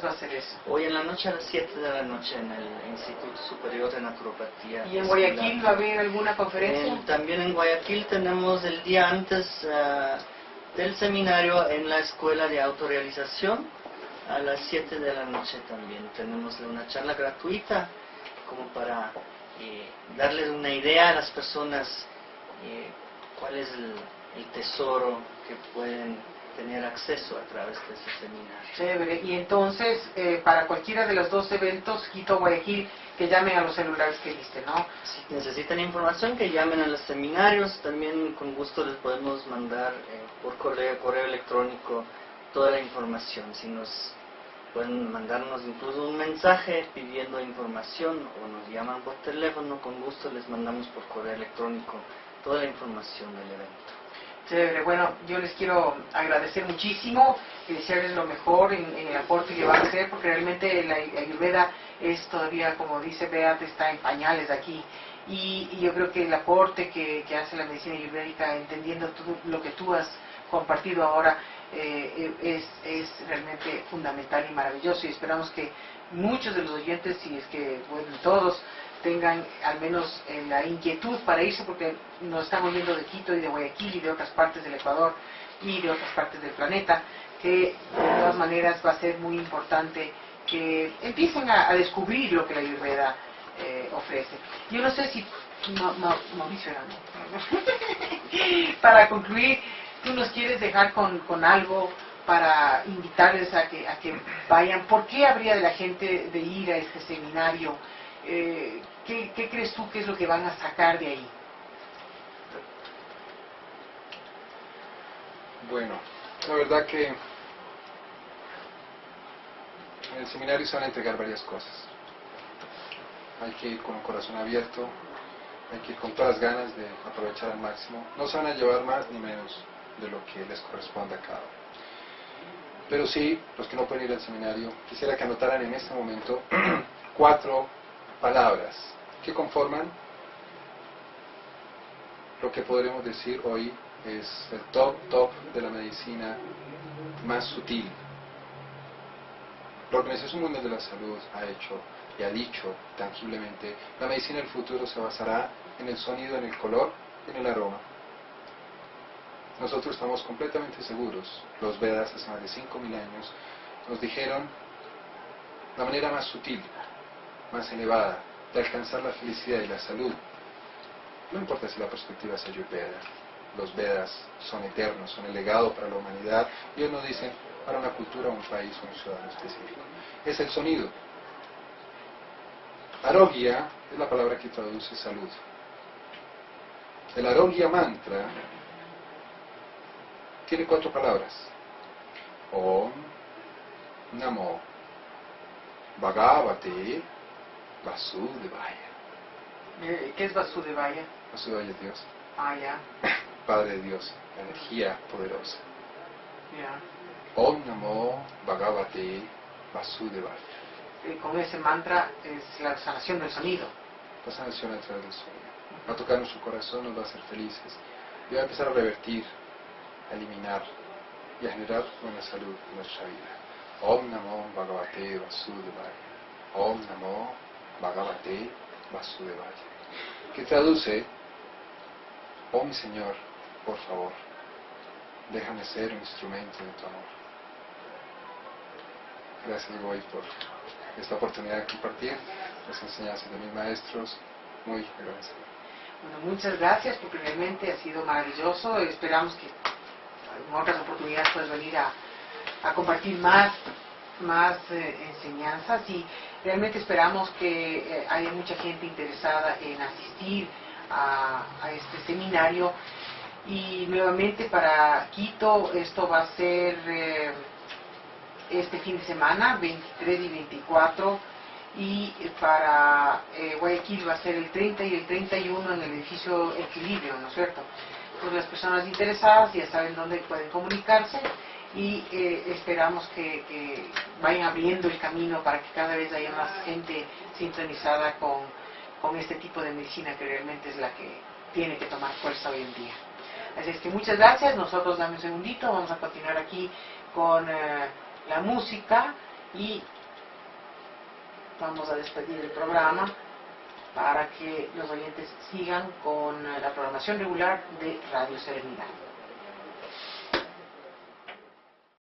va a ser eso? Hoy en la noche a las 7 de la noche en el Instituto Superior de Naturopatía. ¿Y en Guayaquil va a haber alguna conferencia? También en Guayaquil tenemos el día antes del seminario en la Escuela de Autorrealización. A las 7 de la noche también tenemos una charla gratuita como para darles una idea a las personas cuál es el tesoro que pueden tener acceso a través de ese seminario. Chévere. Y entonces, para cualquiera de los dos eventos, Quito o Guayaquil, que llamen a los celulares que diste, ¿no? Si necesitan información, que llamen a los seminarios. También con gusto les podemos mandar por correo electrónico toda la información. Si nos pueden mandarnos incluso un mensaje pidiendo información o nos llaman por teléfono, con gusto les mandamos por correo electrónico toda la información del evento. Chévere. Bueno, yo les quiero agradecer muchísimo y desearles lo mejor en el aporte que van a hacer, porque realmente la Ayurveda es todavía, como dice Beat, está en pañales aquí. Y yo creo que el aporte que hace la medicina ayurvédica, entendiendo todo lo que tú has compartido ahora, es realmente fundamental y maravilloso. Y esperamos que muchos de los oyentes, si es que pueden todos, tengan al menos la inquietud para irse, porque nos estamos viendo de Quito y de Guayaquil y de otras partes del Ecuador y de otras partes del planeta, que de todas maneras va a ser muy importante que empiecen a descubrir lo que la Ayurveda ofrece. Yo no sé si Mauricio era, ¿no? Para concluir, tú nos quieres dejar con algo para invitarles a que vayan. ¿Por qué habría de la gente de ir a este seminario? ¿Qué crees tú que es lo que van a sacar de ahí? Bueno, la verdad que en el seminario se van a entregar varias cosas. Hay que ir con un corazón abierto, hay que ir con todas las ganas de aprovechar al máximo. No se van a llevar más ni menos de lo que les corresponde a cada uno. Pero sí, los que no pueden ir al seminario, quisiera que anotaran en este momento 4 palabras que conforman lo que podremos decir hoy es el top de la medicina más sutil. La Organización Mundial de la Salud ha hecho y ha dicho tangiblemente: la medicina del futuro se basará en el sonido, en el color y en el aroma. Nosotros estamos completamente seguros. Los Vedas hace más de 5.000 años nos dijeron la manera más sutil, más elevada de alcanzar la felicidad y la salud. No importa si la perspectiva es Ayurveda, los Vedas son eternos, son el legado para la humanidad, y ellos nos dicen para una cultura, un país o un ciudadano específico. Es el sonido. Arogya es la palabra que traduce salud. El Arogya mantra tiene 4 palabras: Om Namo Bhagavate Vasudevaya. ¿Qué es Vasudevaya? Vasudevaya Dios, Ah, ya. Padre de Dios, la energía poderosa. Ya. Om Namo Bhagavate Vasudevaya. Con ese mantra es la sanación del sonido. La sanación a través del sonido. Va a tocar nuestro corazón, nos va a hacer felices. Y va a empezar a revertir, a eliminar y a generar buena salud en nuestra vida. Om Namo Bhagavate Vasudevaya. Om Namo Bhagavate Vasudevaya. Que traduce: oh mi Señor, por favor, déjame ser un instrumento de tu amor. Gracias, Goy, por esta oportunidad de compartir las enseñanzas de mis maestros. Muy agradecido. Bueno, muchas gracias porque realmente ha sido maravilloso. Esperamos que en otras oportunidades puedas venir a compartir más enseñanzas, y realmente esperamos que haya mucha gente interesada en asistir a este seminario. Y nuevamente para Quito esto va a ser este fin de semana, 23 y 24, y para Guayaquil va a ser el 30 y el 31 en el edificio Equilibrio, ¿no es cierto? Entonces las personas interesadas ya saben dónde pueden comunicarse, y esperamos que vayan abriendo el camino para que cada vez haya más gente sintonizada con este tipo de medicina, que realmente es la que tiene que tomar fuerza hoy en día. Así es que muchas gracias. Nosotros dame un segundito, vamos a continuar aquí con la música y vamos a despedir el programa para que los oyentes sigan con la programación regular de Radio Serenidad.